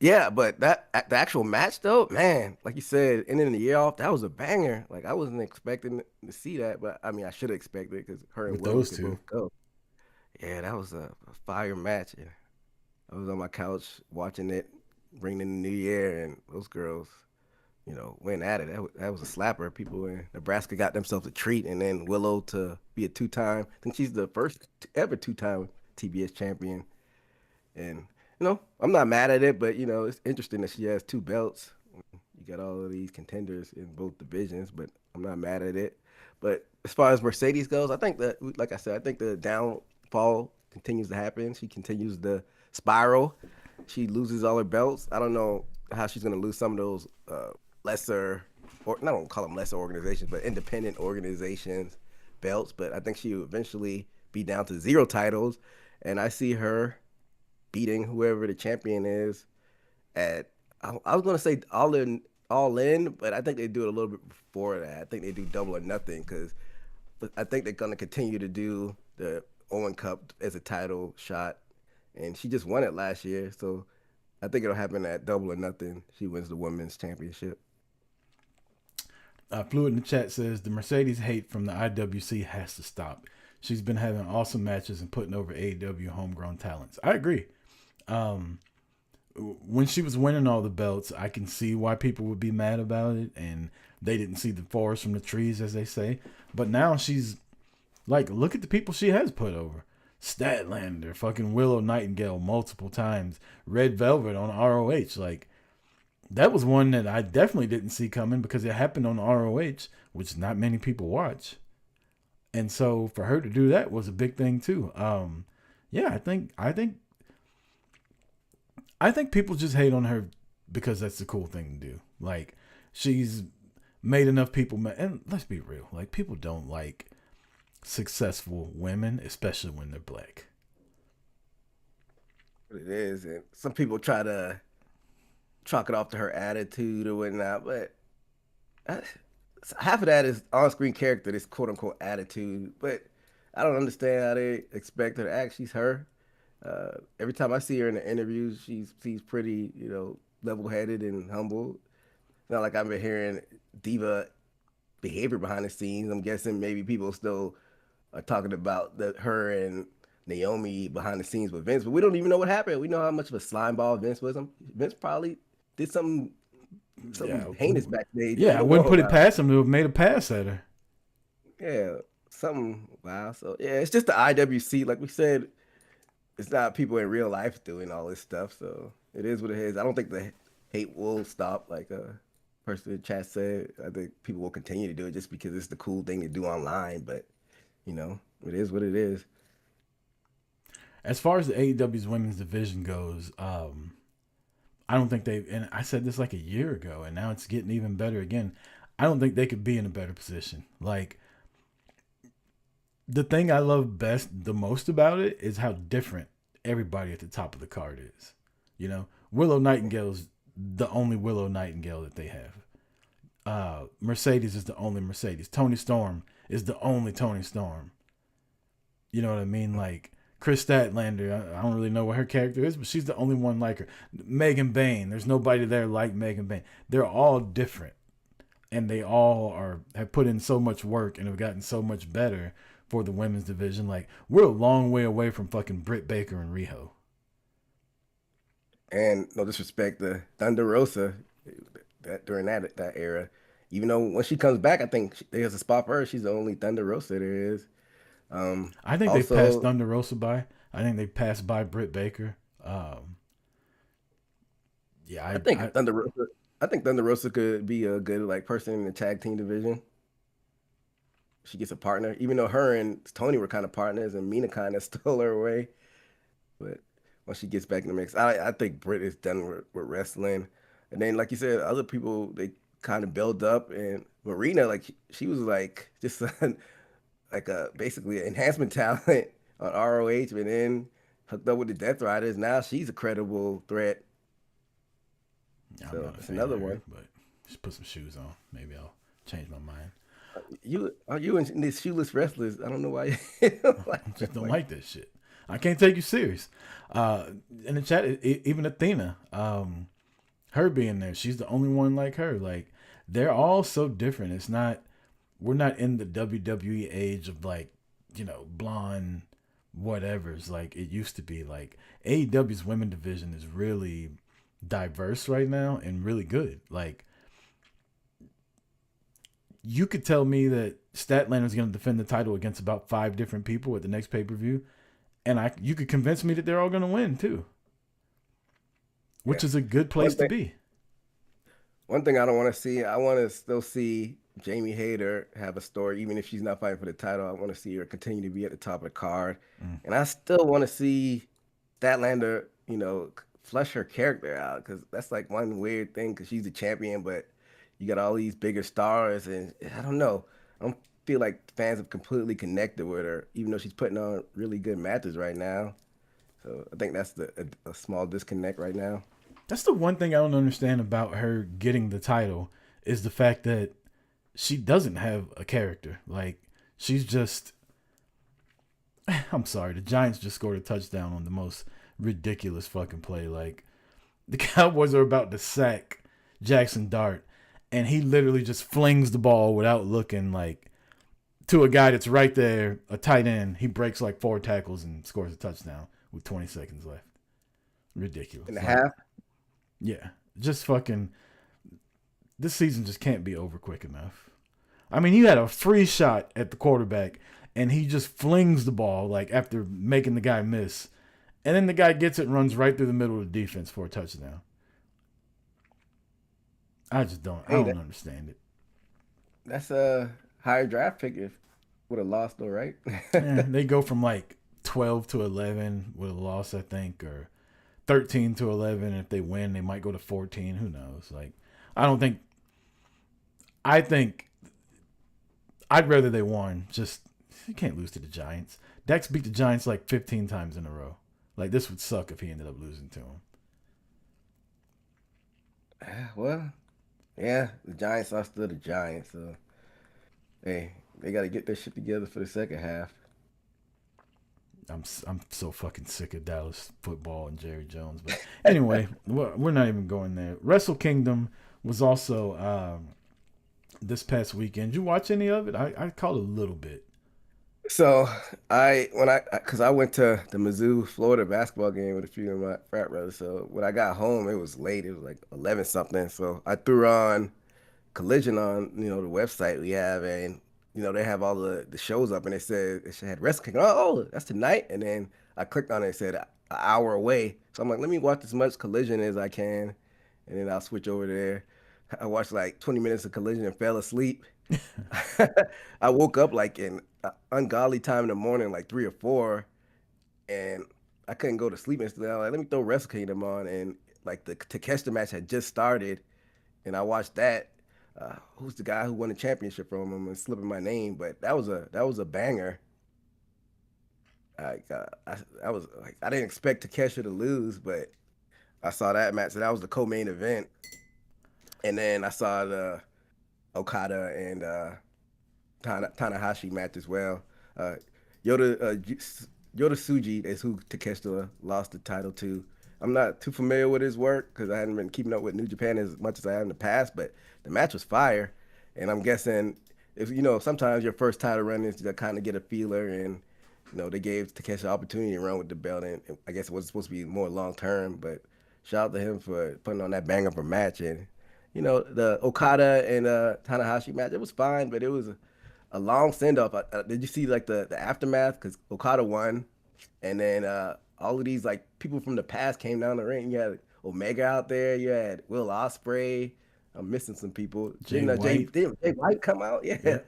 yeah, but the actual match though, man, like you said, ending the year off, that was a banger. Like I wasn't expecting to see that, but I mean I should have expected it because her and With Willow those could two. both go. Yeah, that was a fire match. Yeah. I was on my couch watching it, bringing in the new year, and those girls, went at it. That was a slapper. People in Nebraska got themselves a treat, and then Willow to be a 2-time. I think she's the first ever 2-time TBS champion. And I'm not mad at it, but it's interesting that she has 2 belts. You got all of these contenders in both divisions, but I'm not mad at it. But as far as Mercedes goes, I think that, like I said, I think the downfall continues to happen. She continues the spiral. She loses all her belts. I don't know how she's going to lose some of those lesser, or I don't call them lesser organizations, but independent organizations belts. But I think she will eventually be down to 0 titles. And I see her beating whoever the champion is at, I was going to say all in, but I think they do it a little bit before that. I think they do Double or Nothing because I think they're going to continue to do the Owen Cup as a title shot. And she just won it last year. So I think it'll happen at Double or Nothing. She wins the women's championship. Fluid in the chat says the Mercedes hate from the IWC has to stop. She's been having awesome matches and putting over AEW homegrown talents. I agree. When she was winning all the belts, I can see why people would be mad about it, and they didn't see the forest from the trees, as they say. But now she's like, look at the people she has put over. Statlander, fucking Willow Nightingale multiple times, Red Velvet on ROH. Like, that was one that I definitely didn't see coming because it happened on ROH, which not many people watch. And so for her to do that was a big thing too. Yeah, I think people just hate on her because that's the cool thing to do. Like, she's made enough people mad. And let's be real, like, people don't like successful women, especially when they're black. It is, and some people try to chalk it off to her attitude or whatnot, but half of that is on-screen character, this quote-unquote attitude. But I don't understand how they expect her to act. She's her. Every time I see her in the interviews, she's pretty, level-headed and humble. It's not like I've been hearing diva behavior behind the scenes. I'm guessing maybe people still are talking about her and Naomi behind the scenes with Vince, but we don't even know what happened. We know how much of a slime ball Vince was. Vince probably did something heinous backstage. Yeah, I wouldn't put it past him to have made a pass at her. Yeah, something. Wow. So yeah, it's just the IWC. Like we said, it's not people in real life doing all this stuff. So it is what it is. I don't think the hate will stop, like a person in the chat said. I think people will continue to do it just because it's the cool thing to do online. But it is what it is. As far as the AEW's women's division goes, I don't think and I said this like a year ago, and now it's getting even better again. I don't think they could be in a better position. Like, the thing I love the most about it is how different everybody at the top of the card is. Willow Nightingale's the only Willow Nightingale that they have. Mercedes is the only Mercedes. Tony Storm is the only Tony Storm. You know what I mean? Like, Chris Statlander, I don't really know what her character is, but she's the only one like her. Megan Bain, there's nobody there like Megan Bain. They're all different, and they all have put in so much work and have gotten so much better for the women's division. Like, we're a long way away from fucking Britt Baker and Riho. And no disrespect to Thunder Rosa, during that era, even though when she comes back, I think there's a spot for her. She's the only Thunder Rosa there is. I think they passed Thunder Rosa by. I think they passed by Britt Baker. Yeah, I think Thunder Rosa could be a good like person in the tag team division. She gets a partner, even though her and Tony were kind of partners, and Mina kind of stole her away. But once she gets back in the mix, I think Britt is done with wrestling. And then, like you said, other people, they kind of build up. And Marina, like, she was like just like basically an enhancement talent on ROH, but then hooked up with the Death Riders. Now she's a credible threat. So it's another one. But just put some shoes on. Maybe I'll change my mind. You in these shoeless wrestlers? I don't know why. I just don't like that shit. I can't take you serious. In the chat, even Athena, her being there, she's the only one like her. Like, they're all so different. We're not in the WWE age of like, blonde whatevers like it used to be. Like, AEW's women division is really diverse right now and really good. Like, you could tell me that Statlander's going to defend the title against about 5 different people at the next pay-per-view, and you could convince me that they're all going to win too, which is a good place to be. One thing I don't want to see, I want to still see Jamie Hayter have a story, even if she's not fighting for the title. I want to see her continue to be at the top of the card, and I still want to see Statlander, flesh her character out, because that's like one weird thing, because she's the champion, but you got all these bigger stars, and I don't know. I don't feel like fans have completely connected with her, even though she's putting on really good matches right now. So I think that's a small disconnect right now. That's the one thing I don't understand about her getting the title, is the fact that she doesn't have a character. Like, she's just... I'm sorry, the Giants just scored a touchdown on the most ridiculous fucking play. Like, the Cowboys are about to sack Jackson Dart, and he literally just flings the ball without looking, like, to a guy that's right there, a tight end. He breaks like 4 tackles and scores a touchdown with 20 seconds left. Ridiculous. In the half? Yeah. Just fucking... This season just can't be over quick enough. I mean, you had a free shot at the quarterback, and he just flings the ball, like, after making the guy miss. And then the guy gets it and runs right through the middle of the defense for a touchdown. I don't understand it. That's a higher draft pick if would have lost though, right? Yeah, they go from like 12 to 11 with a loss, I think, or 13 to 11. If they win, they might go to 14. Who knows? Like, I think I'd rather they won. Just, you can't lose to the Giants. Dex beat the Giants like 15 times in a row. Like, this would suck if he ended up losing to him. Well, yeah, the Giants are still the Giants, so hey, they got to get their shit together for the second half. I'm so fucking sick of Dallas football and Jerry Jones. But anyway, we're not even going there. Wrestlekingdom was also this past weekend. Did you watch any of it? I caught a little bit. So I went to the Mizzou, Florida basketball game with a few of my frat brothers. So when I got home, it was late. It was like 11 something. So I threw on Collision on the website we have, and they have all the shows up, and it had Wrestlekingdom. Oh, that's tonight. And then I clicked on it. It said an hour away. So I'm like, let me watch as much Collision as I can. and then I'll switch over there. I watched like 20 minutes of Collision and fell asleep. I woke up like in ungodly time in the morning, like 3 or 4, and I couldn't go to sleep instantly. I was like, let me throw Wrestle Kingdom on, and like the Takeshita match had just started, and I watched that. Who's the guy who won the championship from him? I'm slipping my name, but that was a banger. I was like, I didn't expect Takeshita to lose, but I saw that match, so that was the co-main event, and then I saw the Okada and Tanahashi match as well. Uh, Yoda Yoda Suji is who Takeshita lost the title to. I'm not too familiar with his work because I hadn't been keeping up with New Japan as much as I have in the past, but the match was fire. And I'm guessing if sometimes your first title run is to kind of get a feeler, and they gave Takeshita an opportunity to run with the belt, and I guess it was supposed to be more long term. But shout out to him for putting on that bang up a match. And the Okada and Tanahashi match, it was fine, but it was a long send off. Did you see like the aftermath? Because Okada won, and then all of these like people from the past came down the ring. You had Omega out there. You had Will Ospreay. I'm missing some people. Jay Didn't White. Jay White come out? Yeah. Yeah.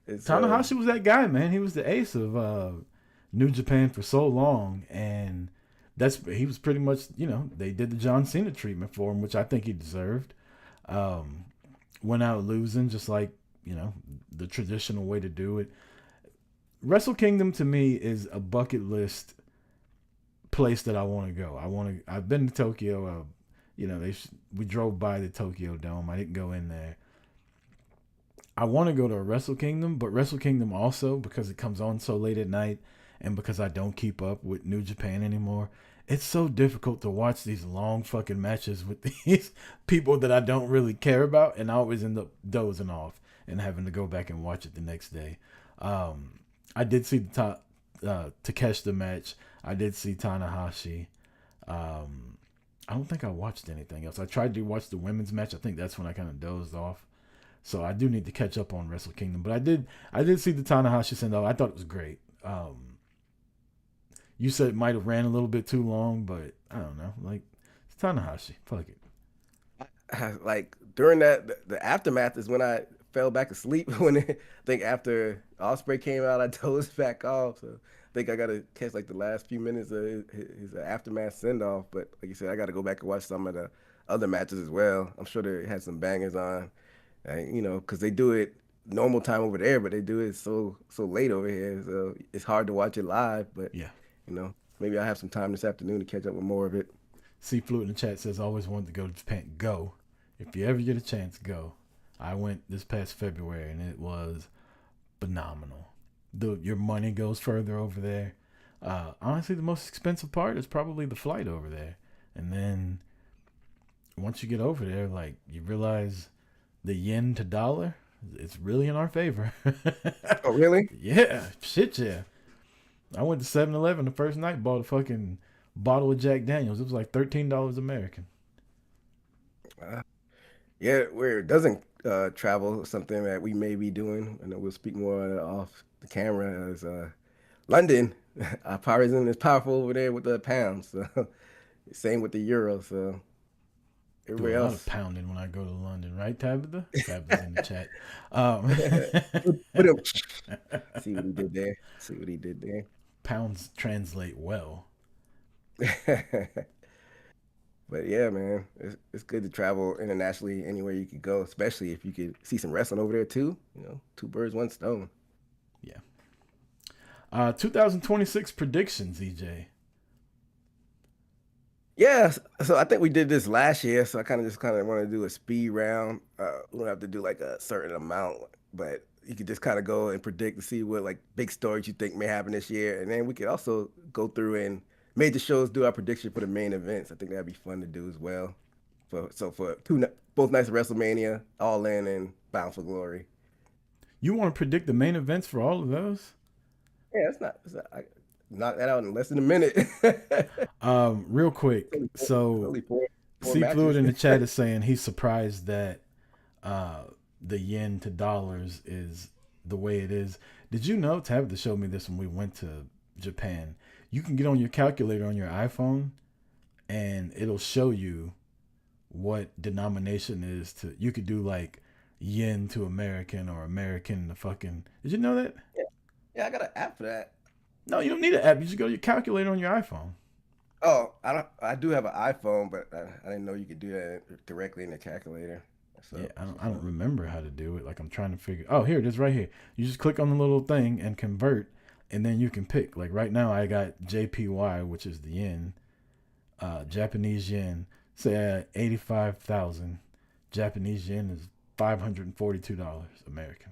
It's, Tanahashi was that guy, man. He was the ace of New Japan for so long, and he was pretty much, they did the John Cena treatment for him, which I think he deserved. Went out losing, just like, the traditional way to do it. Wrestle Kingdom to me is a bucket list place that I want to go. I've been to Tokyo. We drove by the Tokyo Dome. I didn't go in there. I want to go to a Wrestle Kingdom, but Wrestle Kingdom also, because it comes on so late at night and because I don't keep up with New Japan anymore, it's so difficult to watch these long fucking matches with these people that I don't really care about, and I always end up dozing off and having to go back and watch it the next day. I did see the Takeshita match. I did see Tanahashi. I don't think I watched anything else. I tried to watch the women's match. I think that's when I kind of dozed off. So I do need to catch up on Wrestle Kingdom. But I did see the Tanahashi send off. I thought it was great. You said it might have ran a little bit too long, but I don't know. Like, it's Tanahashi. Fuck it. Like during the aftermath is when I fell back asleep. I think after Ospreay came out, I dozed back off. So I think I got to catch like the last few minutes of his aftermath send off. But like you said, I got to go back and watch some of the other matches as well. I'm sure they had some bangers on. Because they do it normal time over there, but they do it so late over here, so it's hard to watch it live. But yeah, maybe I'll have some time this afternoon to catch up with more of it. C Fluid in the chat says, always wanted to go to Japan. Go. If you ever get a chance, go. I went this past February, and it was phenomenal. Your money goes further over there. Honestly, the most expensive part is probably the flight over there. And then once you get over there, like, you realize the yen to dollar, it's really in our favor. Oh, really? Yeah. Shit, yeah. I went to 7-Eleven the first night, bought a fucking bottle of Jack Daniels. It was like $13 American. Yeah, where it doesn't travel, something that we may be doing, and we'll speak more off the camera, is London. Our tourism is powerful over there with the pounds. So same with the euro. So everywhere do a lot else. of pounding when I go to London, right, Tabitha? Tabitha's in the chat. See what he did there. Pounds translate well. But yeah, man, it's good to travel internationally anywhere you could go, especially if you could see some wrestling over there too. Two birds, one stone. Yeah. 2026 predictions, EJ. Yeah, so I think we did this last year, so I kind of want to do a speed round. We don't have to do like a certain amount, but you could just kind of go and predict to see what like big stories you think may happen this year, and then we could also go through and major shows, do our prediction for the main events. I think that'd be fun to do as well. For both nights of WrestleMania, All In, and Bound for Glory. You want to predict the main events for all of those? Yeah, I knock that out in less than a minute. Real quick. So C Fluid in the chat is saying he's surprised that the yen to dollars is the way it is. Did you know, Tabitha showed me this when we went to Japan, you can get on your calculator on your iPhone and it'll show you what denomination is to. You could do like yen to American or American to fucking. Did you know that? Yeah, I got an app for that. No, you don't need an app. You just go to your calculator on your iPhone. Oh, I don't. I do have an iPhone, but I didn't know you could do that directly in the calculator. So Yeah, I don't remember how to do it. Like I'm trying to figure. Oh, here it is, right here. You just click on the little thing and convert, and then you can pick. Like right now, I got JPY, which is the yen, Japanese yen. Say 85,000. Japanese yen is $542 American.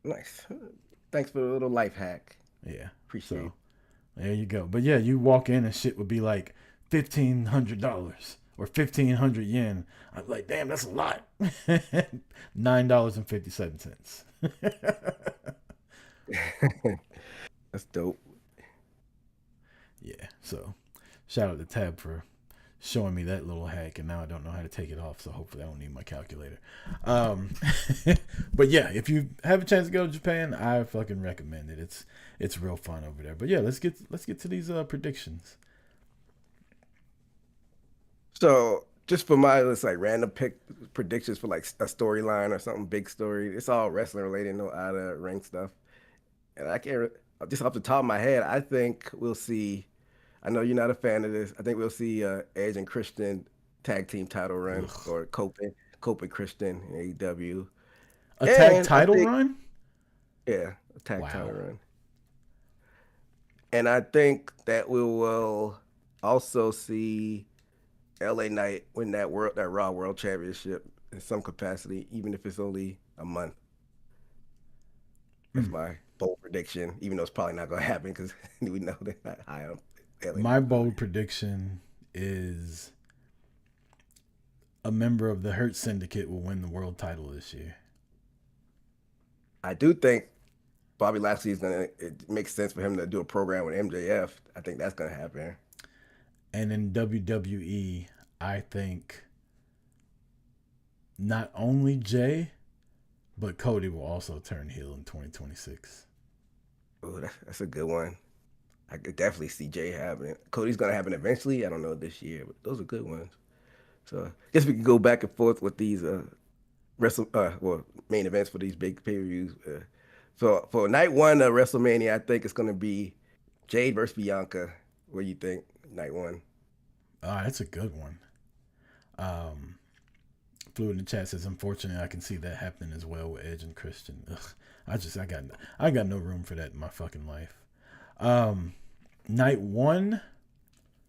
nice. Thanks for the little life hack. Yeah. Appreciate it. There you go. But yeah, you walk in and shit would be like $1,500 or 1,500 yen. I'm like, damn, that's a lot. $9.57. That's dope. Yeah. So shout out to Tab for showing me that little hack, and now I don't know how to take it off, so hopefully I don't need my calculator. But yeah, if you have a chance to go to Japan, I fucking recommend it. It's real fun over there. But yeah, let's get to these predictions. So just for my it's like random pick predictions for like a storyline or something big story. It's all wrestling related, no out of ring stuff. And I can't just off the top of my head, I think we'll see. I know you're not a fan of this. I think we'll see Edge and Christian tag team title run or Cope and Christian in AEW. A tag And title run? Yeah, a tag Wow. title run. And I think that we will also see LA Knight win that Raw World Championship in some capacity, even if it's only a month. That's my bold prediction, even though it's probably not going to happen because we know they're not high on LA. My bold prediction is a member of the Hurt Syndicate will win the world title this year. I do think Bobby Lashley is going to, it makes sense for him to do a program with MJF. I think that's going to happen. And in WWE, I think not only Jay, but Cody will also turn heel in 2026. Oh, that's a good one. I could definitely see Jay having it. Cody's going to happen eventually. I don't know this year, but those are good ones. So I guess we can go back and forth with these main events for these big pay-per-views. So for night one of WrestleMania, I think it's going to be Jade versus Bianca. What do you think, night one? That's a good one. Fluid in the chat says, unfortunately, I can see that happening as well with Edge and Christian. Ugh, I got no room for that in my fucking life. Night one.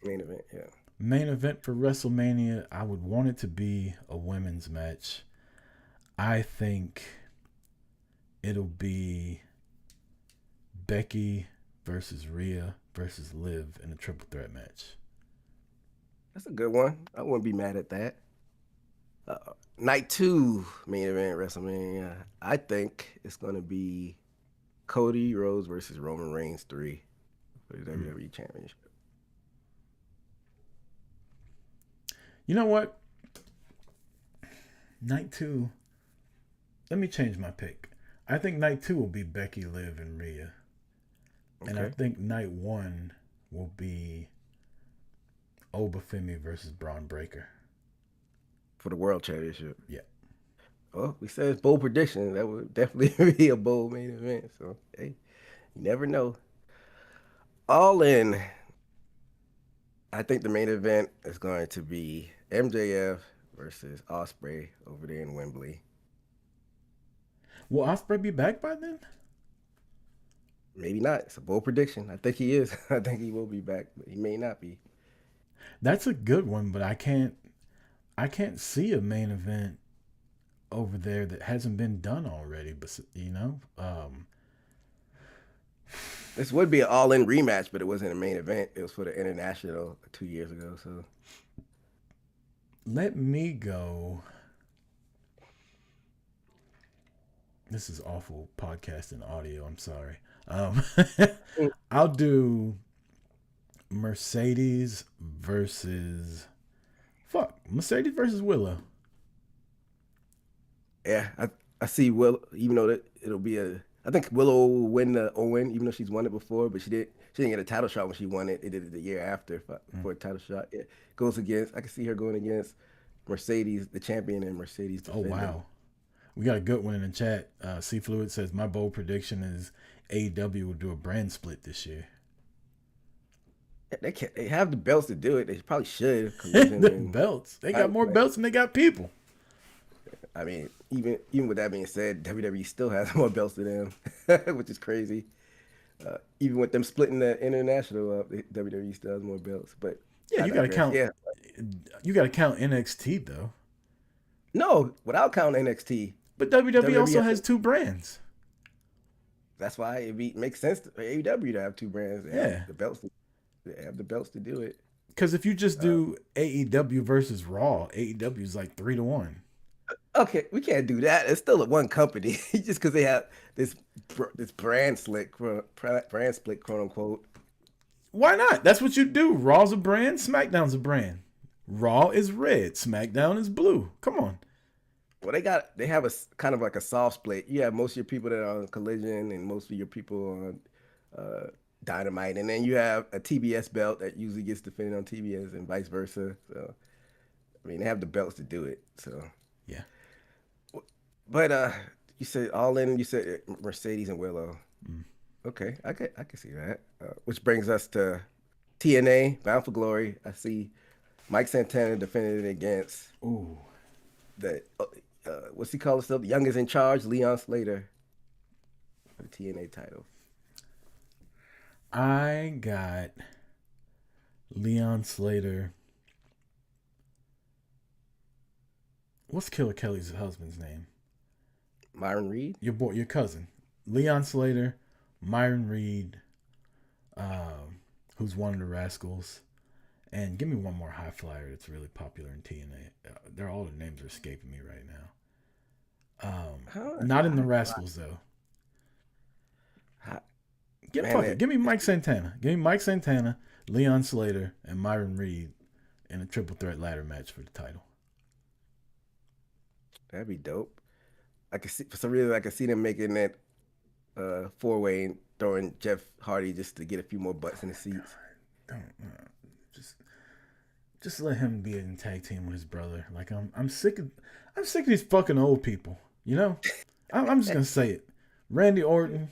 Main event, yeah. Main event for WrestleMania, I would want it to be a women's match. I think it'll be Becky versus Rhea versus Liv in a triple threat match. That's a good one. I wouldn't be mad at that. Night two main event WrestleMania. I think it's going to be Cody Rhodes versus Roman Reigns 3 for the WWE Championship. You know what? Night two. Let me change my pick. I think night two will be Becky, Liv, and Rhea. Okay. And I think night one will be Obafemi versus Braun Breaker. For the World Championship. Yeah. Well, we said it's bold prediction. That would definitely be a bold main event. So, hey, you never know. All in, I think the main event is going to be MJF versus Ospreay over there in Wembley. Will Ospreay be back by then? Maybe not. It's a bold prediction. I think he is. I think he will be back, but he may not be. That's a good one, but I can't see a main event over there that hasn't been done already. But this would be an all-in rematch, but it wasn't a main event. It was for the International 2 years ago. So let me go. This is awful podcasting audio. I'm sorry. I'll do Mercedes versus Willow. Yeah, I see Willow, even though that it'll be I think Willow will win the Owen, even though she's won it before, but she she didn't get a title shot when she won it. It did it the year after for a title shot. It goes against. I can see her going against Mercedes, the champion, and Mercedes. Oh wow, we got a good one in the chat. C Fluid says my bold prediction is AEW will do a brand split this year. They can't. They have the belts to do it. They probably should. The belts. They got more belts than they got people. I mean, even with that being said, WWE still has more belts than them, which is crazy. Even with them splitting the international up, WWE still has more belts. But yeah, you got to count. Yeah. You got to count NXT though. No, without counting NXT. But WWE also has 2 brands. That's why it makes sense for AEW to have 2 brands. They have the belts. They have the belts to do it. Because if you just do AEW versus Raw, AEW is like 3-1. Okay, we can't do that. It's still one company, just because they have this brand split, quote unquote. Why not? That's what you do. Raw's a brand, SmackDown's a brand. Raw is red, SmackDown is blue. Come on. Well, they have a kind of like a soft split. You have most of your people that are on Collision and most of your people on Dynamite, and then you have a TBS belt that usually gets defended on TBS and vice versa. So, I mean, they have the belts to do it. So, yeah. But you said All In. You said Mercedes and Willow. Okay, I can see that. Which brings us to TNA Bound for Glory. I see Mike Santana defended against the what's he called himself? The youngest in charge, Leon Slater, for the TNA title. I got Leon Slater. What's Killer Kelly's husband's name? Myron Reed. Your cousin. Leon Slater, Myron Reed, who's one of the Rascals. And give me one more high flyer that's really popular in TNA. All the names are escaping me right now. Not in the Rascals though. Give me Mike Santana. Give me Mike Santana, Leon Slater, and Myron Reed in a triple threat ladder match for the title. That'd be dope. I can see for some reason I can see them making that 4-way and throwing Jeff Hardy just to get a few more butts in the seats. Just let him be in tag team with his brother. Like I'm sick of these fucking old people. You know, I'm just gonna say it. Randy Orton,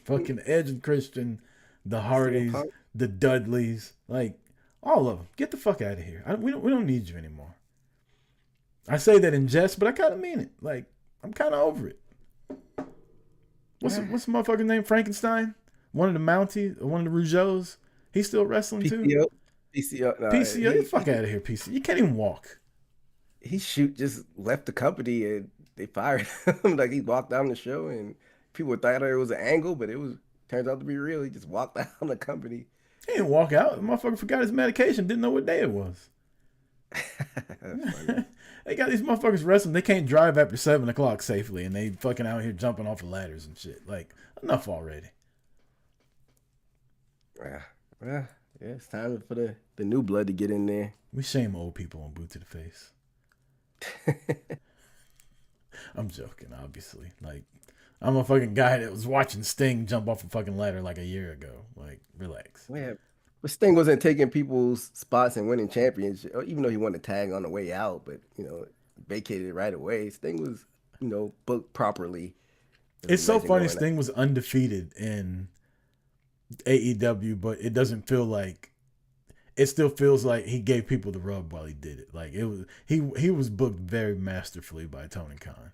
fucking Edge and Christian, the Hardys, the Dudleys, like all of them. Get the fuck out of here. We don't need you anymore. I say that in jest, but I kind of mean it. Like I'm kind of over it. What's the motherfucker's name? Frankenstein, one of the Mounties, one of the Rougeaus. He's still wrestling too. PCO. No, PCO, get the fuck out of here, PCO. You can't even walk. He just left the company and they fired him. Like he walked down the show and people thought it was an angle, but turns out to be real. He just walked out on the company. He didn't walk out. The motherfucker forgot his medication. Didn't know what day it was. They got these motherfuckers wrestling. They can't drive after 7 o'clock safely, and they fucking out here jumping off of ladders and shit. Like enough already. Yeah, it's time for the new blood to get in there. We shame old people on boot to the face. I'm joking, obviously. Like, I'm a fucking guy that was watching Sting jump off a fucking ladder like a year ago. Like, relax. Yeah, but Sting wasn't taking people's spots and winning championships, even though he won the tag on the way out, but, vacated it right away. Sting was, booked properly. It's so funny Sting was undefeated in AEW, but it doesn't feel like it still feels like he gave people the rub while he did it. Like it was he was booked very masterfully by Tony Khan.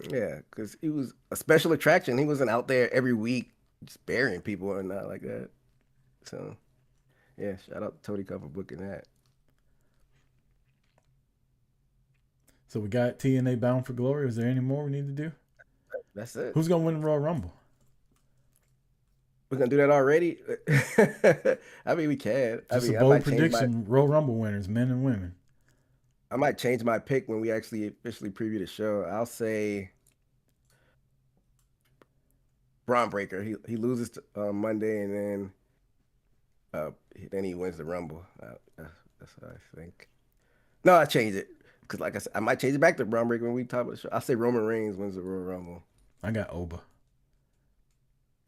Yeah, because he was a special attraction. He wasn't out there every week just burying people or not like that. So yeah, shout out to Tony Khan for booking that. So we got TNA Bound for Glory. Is there any more we need to do? That's it. Who's gonna win the Royal Rumble? We're gonna do that already. I mean, we can. Just a bold prediction: Royal Rumble winners, men and women. I might change my pick when we actually officially preview the show. I'll say Braun Breaker. He loses Monday, and then he wins the Rumble. That's what I think. No, I changed it because, like I said, I might change it back to Braun Breaker when we talk about the show. I'll say Roman Reigns wins the Royal Rumble. I got Oba.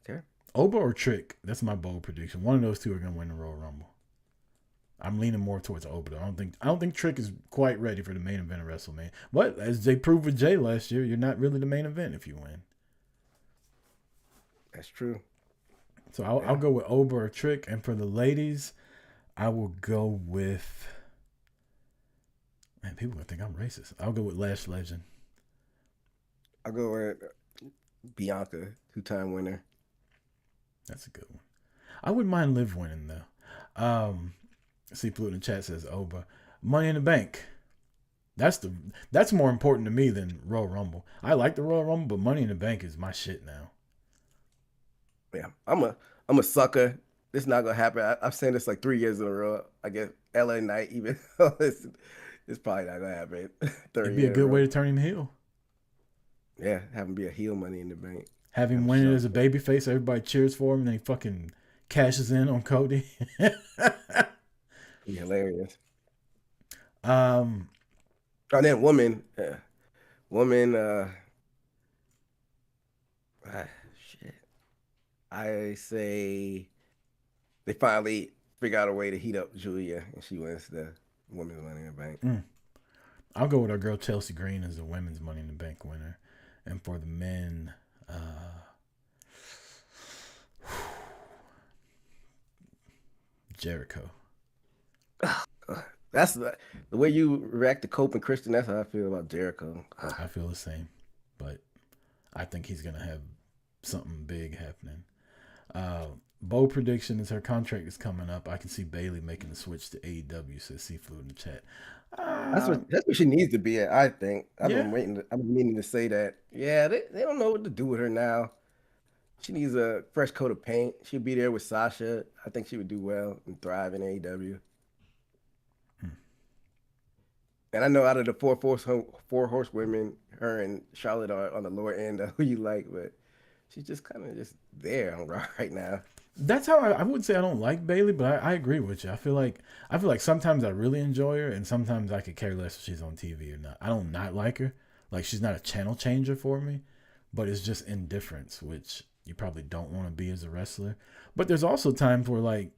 Okay. Oba or Trick. That's my bold prediction. One of those two are gonna win the Royal Rumble. I'm leaning more towards Oba. Though. I don't think Trick is quite ready for the main event of WrestleMania. But as they proved with Jay last year, you're not really the main event if you win. That's true. So I'll go with Oba or Trick, and for the ladies, I will go with. Man, people are gonna think I'm racist. I'll go with Lash Legend. I'll go with Bianca, 2-time winner. That's a good one. I wouldn't mind Liv winning though. See, Flute in the chat says Oba. Money in the Bank. That's more important to me than Royal Rumble. I like the Royal Rumble, but Money in the Bank is my shit now. Yeah, I'm a sucker. This is not gonna happen. I've said this like 3 years in a row. I guess LA Knight, even though it's probably not gonna happen. It'd be a good way to turn him heel. Yeah, have him be a heel Money in the Bank. Have him win it as a babyface. Everybody cheers for him, and then he fucking cashes in on Cody. Be hilarious. Um, And then woman. Shit. I say they finally figure out a way to heat up Julia, and she wins the women's Money in the Bank. I'll go with our girl Chelsea Green as the women's Money in the Bank winner, and for the men, Jericho. That's the way you react to Cope and Christian. That's how I feel about Jericho. I feel the same, but I think he's gonna have something big happening. Bold prediction is her contract is coming up. I can see Bayley making the switch to AEW. Says Seafood in the chat. That's what she needs to be at. I think I've been meaning to say that. Yeah, they don't know what to do with her now. She needs a fresh coat of paint. She'll be there with Sasha. I think she would do well and thrive in AEW. And I know out of the four horsewomen, her and Charlotte are on the lower end of who you like, but she's just kind of just there right now. That's how I would say I don't like Bayley, but I agree with you. I feel like sometimes I really enjoy her, and sometimes I could care less if she's on TV or not. I don't not like her. Like, she's not a channel changer for me, but it's just indifference, which you probably don't want to be as a wrestler. But there's also times where, like,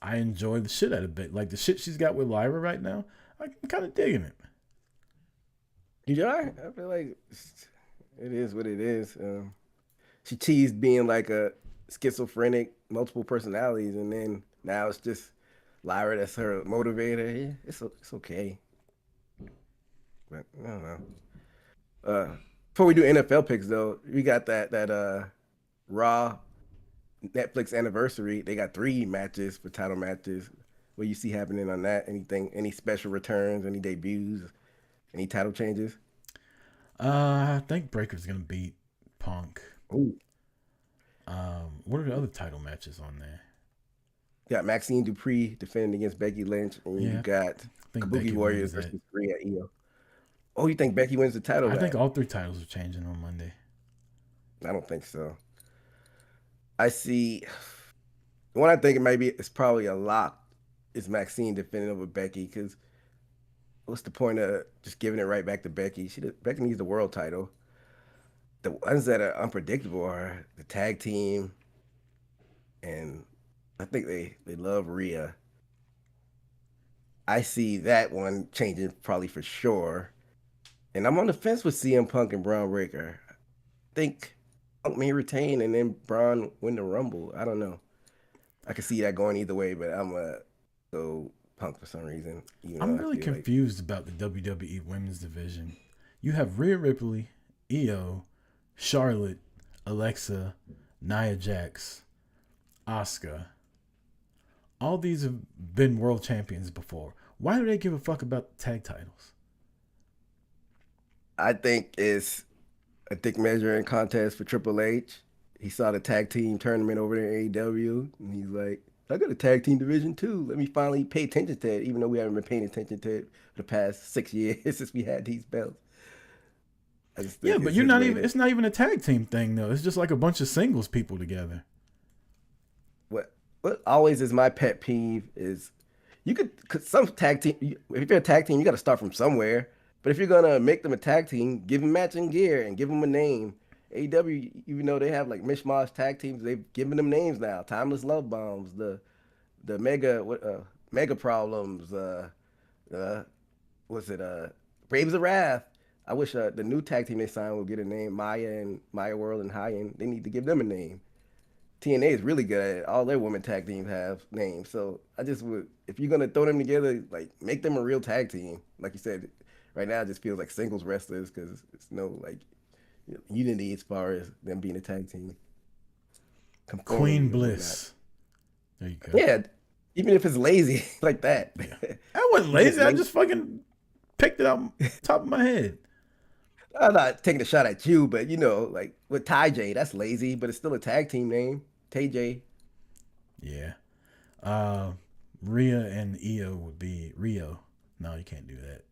I enjoy the shit out of it. Like, the shit she's got with Lyra right now, I'm kind of digging it. You are? I feel like it is what it is. She teased being like a schizophrenic, multiple personalities, and then now it's just Lyra that's her motivator. Yeah, it's okay. But I don't know. Before we do NFL picks, though, we got that Raw Netflix anniversary. They got 3 matches for title matches. What you see happening on that? Anything? Any special returns? Any debuts? Any title changes? I think Breaker's gonna beat Punk. Ooh. What are the other title matches on there? You got Maxine Dupree defending against Becky Lynch, and you got Kabuki Warriors versus Rhea Io. Oh, you think Becky wins the title? I think all 3 titles are changing on Monday. I don't think so. I see. The one I think it might be is probably a lock is Maxine defending over Becky, because what's the point of just giving it right back to Becky? Becky needs the world title. The ones that are unpredictable are the tag team, and I think they love Rhea. I see that one changing probably for sure. And I'm on the fence with CM Punk and Braun Breaker. I think Punk may retain and then Braun win the Rumble. I don't know. I can see that going either way, but I'm going to go Punk for some reason. I'm really confused about the WWE women's division. You have Rhea Ripley, Io, Charlotte, Alexa, Nia Jax, Asuka. All these have been world champions before. Why do they give a fuck about the tag titles? I think it's a dick measuring contest for Triple H. He saw the tag team tournament over there in AEW, and he's like, I got a tag team division too. Let me finally pay attention to it, even though we haven't been paying attention to it for the past 6 years since we had these belts. Yeah, but you're not even. It's not even a tag team thing though. It's just like a bunch of singles people together. What always is my pet peeve is cause some tag team. If you're a tag team, you got to start from somewhere. But if you're gonna make them a tag team, give them matching gear and give them a name, AEW, even though they have like mishmash tag teams, they've given them names now. Timeless Love Bombs, the Mega Problems, uh, what's it? Braves of Wrath. I wish the new tag team they signed would get a name. Maya World and Hyan. They need to give them a name. TNA is really good at it. All their women tag teams have names. So I just would, if you're gonna throw them together, like make them a real tag team. Like you said, right now it just feels like singles wrestlers because it's no like unity as far as them being a tag team. Queen Conformity and Bliss. There you go. yeah, even if it's lazy like that. Yeah. I wasn't lazy. I just fucking picked it out top of my head. I'm not taking a shot at you, but you know, like with Ty J, that's lazy, but it's still a tag team name. Tay J. Yeah. Rhea and Io would be Rio. No, you can't do that.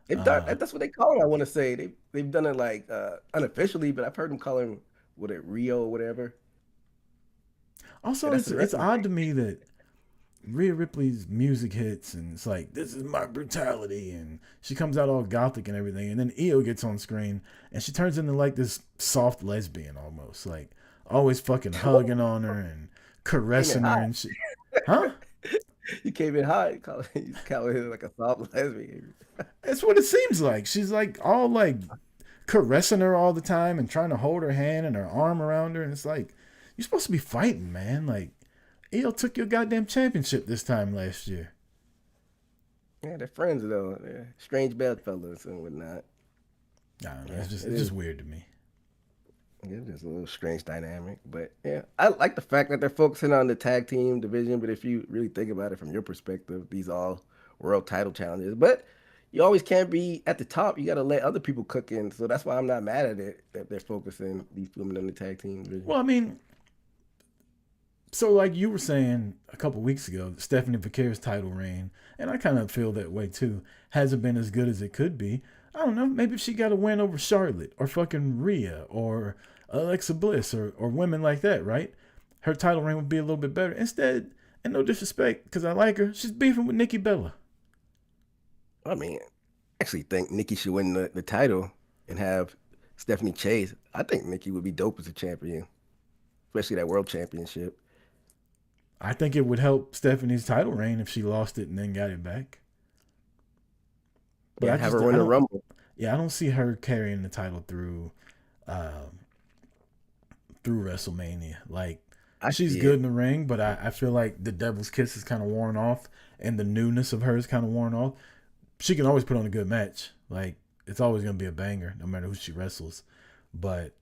They've done that's what they call it. I want to say they've done it like unofficially, but I've heard them call him what it Rio or whatever. Also, Yeah, it's odd to me that Rhea Ripley's music hits and it's like, this is my brutality, and she comes out all gothic and everything, and then Io gets on screen and she turns into like this soft lesbian almost, like always fucking hugging on her and caressing her and shit. Huh? You came in hot, you calling her like a soft lesbian. That's what it seems like. She's like all like caressing her all the time and trying to hold her hand and her arm around her, and it's like, you're supposed to be fighting, man. Like, Io took your goddamn championship this time last year. Yeah, they're friends though. They're strange bedfellows and whatnot. I don't know. It's just weird to me. Yeah, just a little strange dynamic, but yeah, I like the fact that they're focusing on the tag team division. But if you really think about it from your perspective, these all world title challenges. But you always can't be at the top. You got to let other people cook in. So that's why I'm not mad at it that they're focusing these women on the tag team division. Well, I mean, so like you were saying a couple weeks ago, Stephanie Vaquer's title reign, and I kind of feel that way too, hasn't been as good as it could be. I don't know. Maybe if she got a win over Charlotte or fucking Rhea or Alexa Bliss or women like that, right? Her title reign would be a little bit better. Instead, and no disrespect, because I like her, she's beefing with Nikki Bella. I mean, I actually think Nikki should win the title and have Stephanie chase. I think Nikki would be dope as a champion, especially that world championship. I think it would help Stephanie's title reign if she lost it and then got it back. But Yeah, have her win the Rumble. Yeah, I don't see her carrying the title through WrestleMania. Like, she's good in the ring, but I feel like the Devil's Kiss is kind of worn off, and the newness of her is kind of worn off. She can always put on a good match. Like, it's always going to be a banger, no matter who she wrestles. But,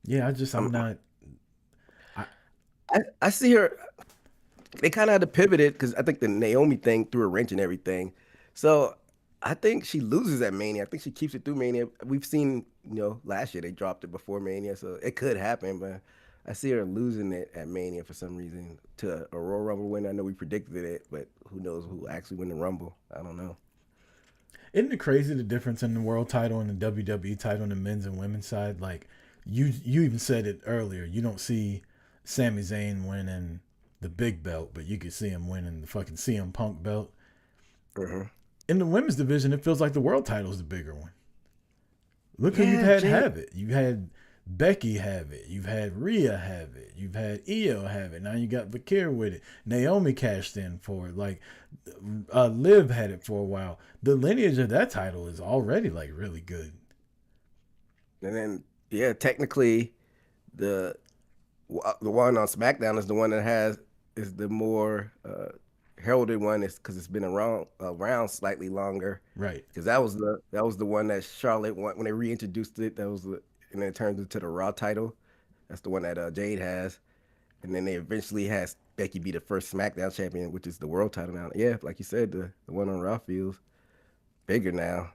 yeah, I'm not... I see her... They kind of had to pivot it, because I think the Naomi thing threw a wrench and everything. So... I think she loses at Mania. I think she keeps it through Mania. We've seen, last year they dropped it before Mania, so it could happen, but I see her losing it at Mania for some reason to a Royal Rumble win. I know we predicted it, but who knows who actually win the Rumble? I don't know. Isn't it crazy the difference in the world title and the WWE title on the men's and women's side? Like, you even said it earlier. You don't see Sami Zayn winning the big belt, but you could see him winning the fucking CM Punk belt. Mm-hmm. In the women's division, it feels like the world title is the bigger one. Look who you've had have it. You had Becky have it. You've had Rhea have it. You've had Io have it. Now you got Vaquer with it. Naomi cashed in for it. Like, Liv had it for a while. The lineage of that title is already like really good. And then, yeah, technically, the one on SmackDown is the one that is the more heralded one, is because it's been around slightly longer, right? Because that was the one that Charlotte won when they reintroduced it. And then it turned into the Raw title. That's the one that Jade has, and then they eventually had Becky be the first SmackDown champion, which is the world title now. Yeah, like you said, the one on Raw feels bigger now.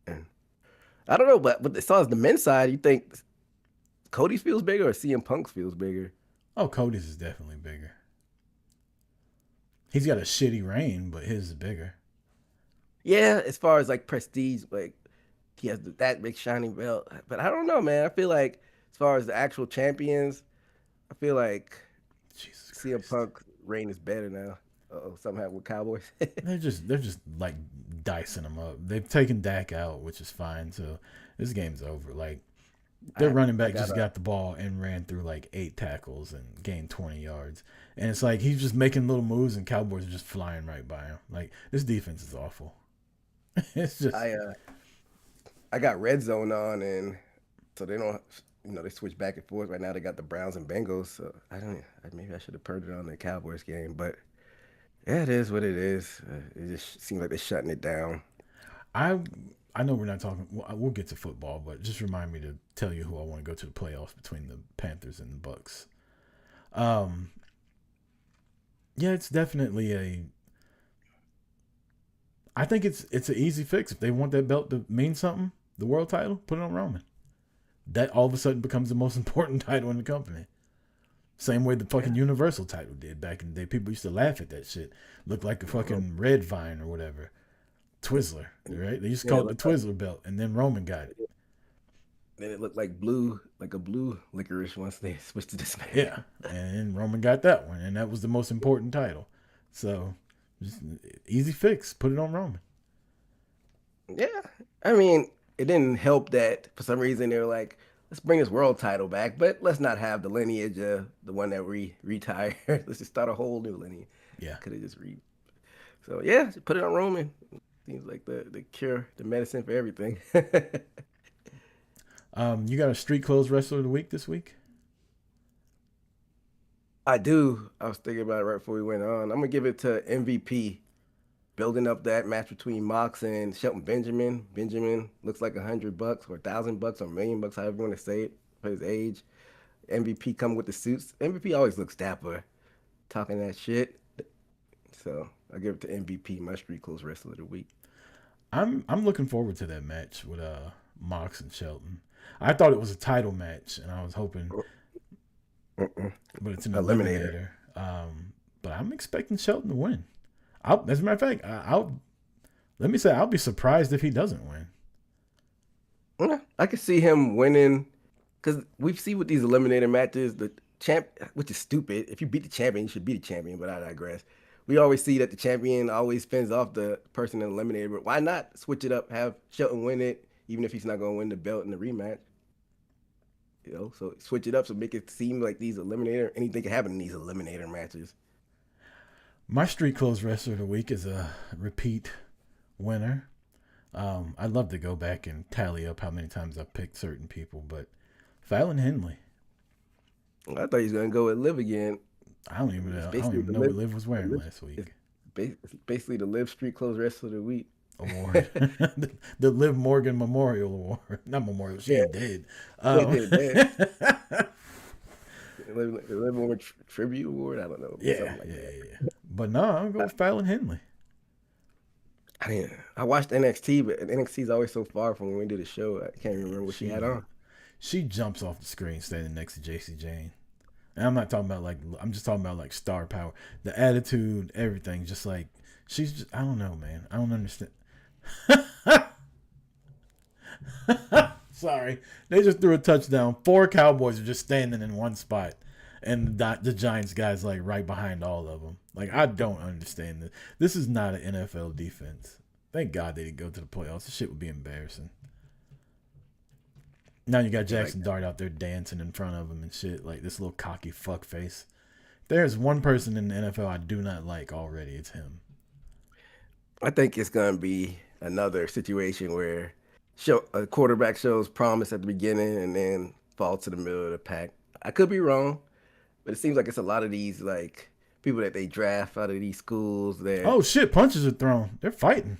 And I don't know, but as far as the men's side, you think Cody's feels bigger or CM Punk's feels bigger? Oh, Cody's is definitely bigger. He's got a shitty reign, but his is bigger. Yeah, as far as like prestige, like he has that big shiny belt. But I don't know, man. I feel like as far as the actual champions, I feel like CM Punk's reign is better now. Somehow with Cowboys. they're just like dicing them up. They've taken Dak out, which is fine. So this game's over. Like, Their running back just got the ball and ran through like 8 tackles and gained 20 yards. And it's like he's just making little moves and Cowboys are just flying right by him. Like, this defense is awful. It's just I got Red Zone on, and so they don't, they switch back and forth. Right now they got the Browns and Bengals, so maybe I should have put it on the Cowboys game, but yeah, it is what it is. It just seems like they're shutting it down. I know we're not talking. We'll get to football, but just remind me to tell you who I want to go to the playoffs between the Panthers and the Bucks. Yeah, it's definitely I think it's an easy fix. If they want that belt to mean something, the world title, put it on Roman. That all of a sudden becomes the most important title in the company. Same way the fucking Universal title did back in the day. People used to laugh at that shit. Looked like a fucking red vine or whatever. Twizzler, right? They used to call it the Twizzler belt, and then Roman got it. Then it looked like a blue licorice once they switched to this man. Yeah, and Roman got that one, and that was the most important title. So, just easy fix. Put it on Roman. Yeah, I mean, it didn't help that for some reason they were like, let's bring this world title back, but let's not have the lineage of the one that retired. Let's just start a whole new lineage. Yeah, could have just So yeah, just put it on Roman. Seems like the cure, the medicine for everything. You got a street clothes wrestler of the week this week? I do. I was thinking about it right before we went on. I'm gonna give it to MVP, building up that match between Mox and Shelton Benjamin. Benjamin looks like $100 or $1,000 or $1 million, however you want to say it, for his age. MVP coming with the suits. MVP always looks dapper, talking that shit. So I give it to MVP, my street clothes wrestler of the week. I'm looking forward to that match with Mox and Shelton. I thought it was a title match, and I was hoping, but it's an eliminator. But I'm expecting Shelton to win. As a matter of fact, I'll be surprised if he doesn't win. I could see him winning, because we see with these eliminator matches, the champ, which is stupid. If you beat the champion, you should be the champion. But I digress. We always see that the champion always fends off the person in eliminator. But why not switch it up? Have Shelton win it, even if he's not going to win the belt in the rematch. So switch it up, so make it seem like anything can happen in these eliminator matches. My street clothes wrestler of the week is a repeat winner. I'd love to go back and tally up how many times I've picked certain people, but Fallon Henley. I thought he was going to go with Liv again. I don't even know what Liv was wearing last week. It's basically the Liv Street Clothes Wrestler of the Week award. The Liv Morgan Memorial Award. Not memorial, she ain't dead. The Liv Morgan Tribute Award? I don't know. Yeah. But no, I'm going to go with Fallon Henley. I watched NXT, but NXT is always so far from when we did the show. I can't even remember what she had on. She jumps off the screen standing next to JC Jane. And I'm not talking about I'm just talking about star power, the attitude, everything. Just like I don't know, man. I don't understand. Sorry, they just threw a touchdown. 4 Cowboys are just standing in one spot, and the Giants guys right behind all of them. I don't understand this. This is not an NFL defense. Thank God they didn't go to the playoffs. This shit would be embarrassing. Now you got Jackson Dart out there dancing in front of him and shit, like this little cocky fuck face. There's one person in the NFL I do not like already. It's him. I think it's going to be another situation where a quarterback shows promise at the beginning and then falls to the middle of the pack. I could be wrong, but it seems like it's a lot of these people that they draft out of these schools. Oh shit! Punches are thrown. They're fighting.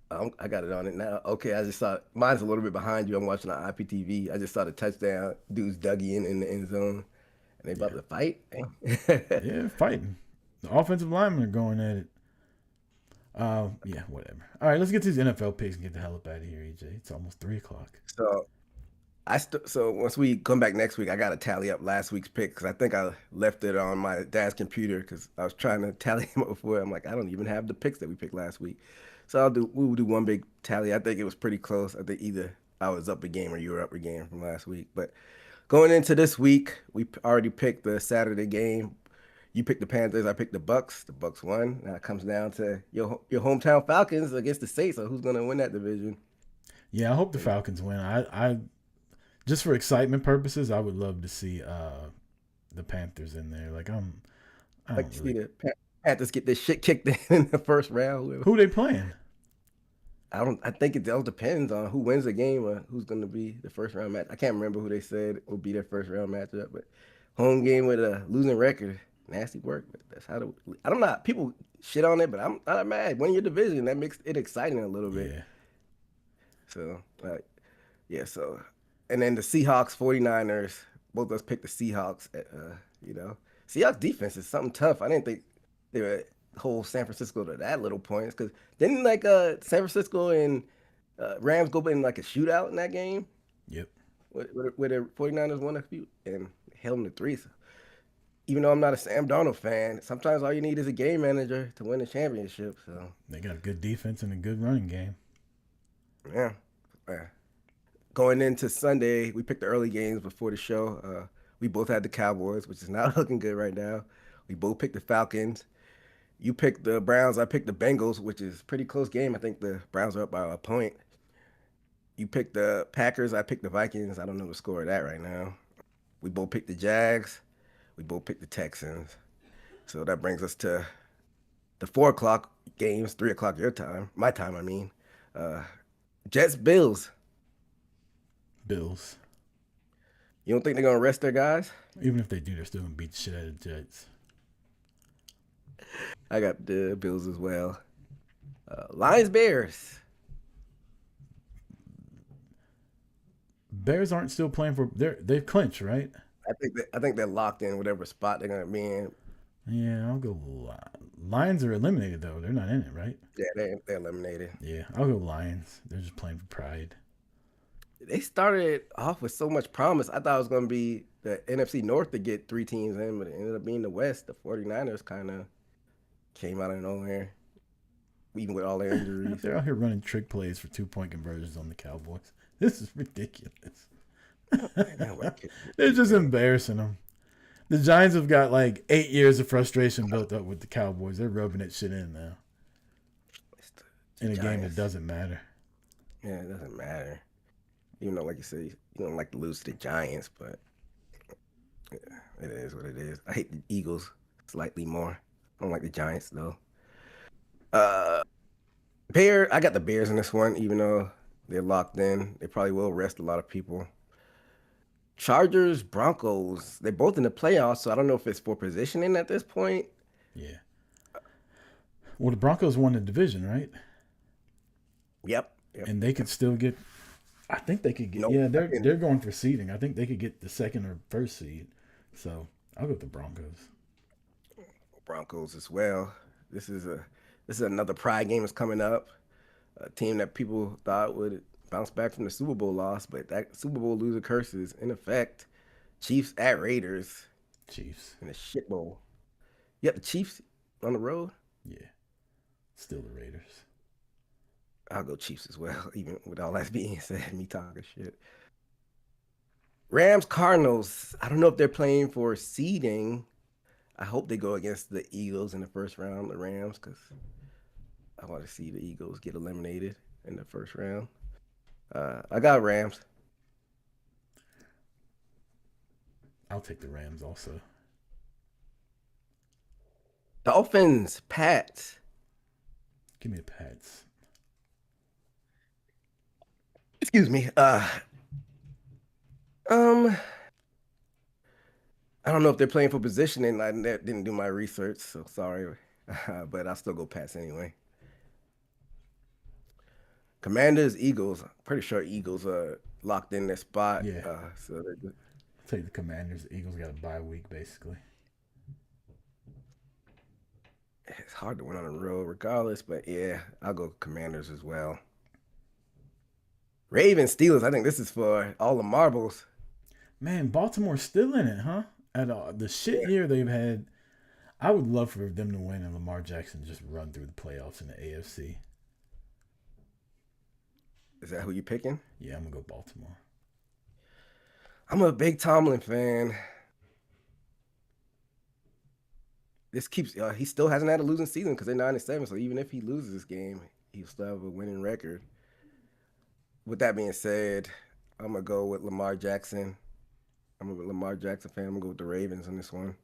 I got it on it now. Okay, I just saw mine's a little bit behind you. I'm watching on IPTV. I just saw the touchdown. Dude's dug in the end zone, and they about to fight. Yeah, fighting. The offensive linemen are going at it. Yeah, whatever. All right, let's get to these NFL picks and get the hell up out of here, EJ. It's almost 3:00. So once we come back next week, I got to tally up last week's pick because I think I left it on my dad's computer because I was trying to tally him up before. I'm like, I don't even have the picks that we picked last week. So we will do one big tally. I think it was pretty close. I think either I was up a game or you were up a game from last week. But going into this week, we already picked the Saturday game. You picked the Panthers. I picked the Bucks. The Bucks won. Now it comes down to your hometown Falcons against the Saints. So who's going to win that division? Yeah, I hope the Falcons win. just for excitement purposes, I would love to see the Panthers in there. Like I Like don't to see really. the Panthers get this shit kicked in the first round. Who they playing? I think it all depends on who wins the game or who's going to be the first round match. I can't remember who they said will be their first round matchup, but home game with a losing record, nasty work. But that's how I'm not people shit on it, but I'm not mad. Win your division, that makes it exciting a little bit. Yeah. So yeah. So and then the Seahawks, 49ers, both of us picked the Seahawks. Seahawks defense is something tough. I didn't think they were whole San Francisco to that little points because didn't San Francisco and Rams go in like a shootout in that game Yep. where the 49ers won a few and held them to 3. So even though I'm not a Sam Darnold fan, sometimes all you need is a game manager to win a championship. So They got a good defense and a good running game. yeah. Going into Sunday, we picked the early games before the show. We both had the Cowboys, which is not looking good right now. We both picked the Falcons. You picked the Browns. I picked the Bengals, which is a pretty close game. I think the Browns are up by a point. You picked the Packers. I picked the Vikings. I don't know the score of that right now. We both picked the Jags. We both picked the Texans. So that brings us to the 4 o'clock games, 3 o'clock your time. My time, I mean. Jets, Bills. Bills. You don't think they're going to rest their guys? Even if they do, they're still gonna beat the shit out of the Jets. I got the Bills as well. Lions, Bears. Bears aren't still playing for. They've clinched, right? I think they're locked in whatever spot they're gonna be in. Yeah, I'll go. Lions are eliminated though. They're not in it, right? Yeah, they're eliminated. Yeah, I'll go Lions. They're just playing for pride. They started off with so much promise. I thought it was gonna be the NFC North to get 3 teams in, but it ended up being the West. The 49ers kind of came out of nowhere, even with all their injuries. They're out here running trick plays for 2-point conversions on the Cowboys. This is ridiculous. They're just embarrassing them. The Giants have got like 8 years of frustration built up with the Cowboys. They're rubbing that shit in now. In a game that doesn't matter. Yeah, it doesn't matter. Even though, like you said, you don't like to lose to the Giants, but yeah, it is what it is. I hate the Eagles slightly more. I don't like the Giants though. I got the Bears in this one, even though they're locked in. They probably will rest a lot of people. Chargers, Broncos, they're both in the playoffs, so I don't know if it's for positioning at this point. Yeah. Well, the Broncos won the division, right? Yep. And they could still get. I think they could get. Nope. Yeah, they're going for seeding. I think they could get the 2nd or 1st seed. So I'll go with the Broncos. Broncos as well. This is another pride game that's coming up. A team that people thought would bounce back from the Super Bowl loss, but that Super Bowl loser curse is in effect. Chiefs at Raiders. Chiefs. In the shit bowl. You got the Chiefs on the road? Yeah. Still the Raiders. I'll go Chiefs as well, even with all that being said, me talking shit. Rams, Cardinals. I don't know if they're playing for seeding. I hope they go against the Eagles in the first round, the Rams, because I want to see the Eagles get eliminated in the first round. I got Rams. I'll take the Rams also. Dolphins, Pats. Give me the Pats. Excuse me. I don't know if they're playing for positioning. I didn't do my research, so sorry. But I'll still go Pats anyway. Commanders, Eagles. Pretty sure Eagles are locked in their spot. Yeah. So they're good. Take the Commanders. The Eagles got a bye week, basically. It's hard to win on the road regardless, but yeah, I'll go Commanders as well. Ravens, Steelers. I think this is for all the marbles. Man, Baltimore's still in it, huh? At the shit year they've had. I would love for them to win and Lamar Jackson just run through the playoffs in the AFC. Is that who you picking? Yeah, I'm going to go Baltimore. I'm a big Tomlin fan. This keeps he still hasn't had a losing season because they're 9-7. So even if he loses this game, he'll still have a winning record. With that being said, I'm gonna go with Lamar Jackson. I'm a Lamar Jackson fan. I'm gonna go with the Ravens on this one.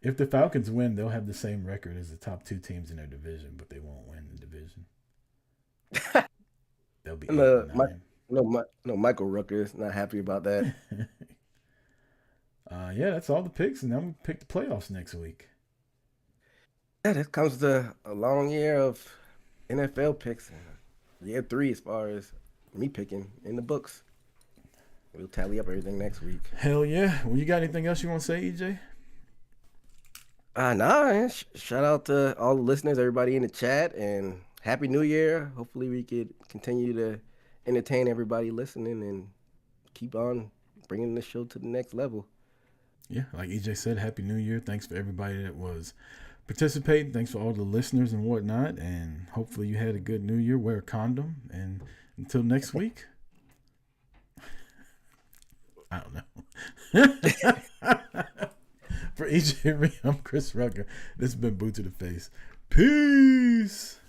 If the Falcons win, they'll have the same record as the top 2 teams in their division, but they won't win the division. They'll be 8-9. No, Michael Rooker's not happy about that. Yeah, that's all the picks, and then we pick the playoffs next week. Yeah, that comes to a long year of NFL picks. Year 3 as far as me picking in the books. We'll tally up everything next week. Hell yeah. Well, you got anything else you want to say, EJ? Nah, man. Shout out to all the listeners, everybody in the chat, and Happy New Year. Hopefully we could continue to entertain everybody listening and keep on bringing the show to the next level. Yeah, like EJ said, Happy New Year. Thanks for everybody that was participating. Thanks for all the listeners and whatnot. And hopefully you had a good New Year. Wear a condom. And until next week. I don't know. For EJ, I'm Chris Rucker. This has been Boot to the Face. Peace.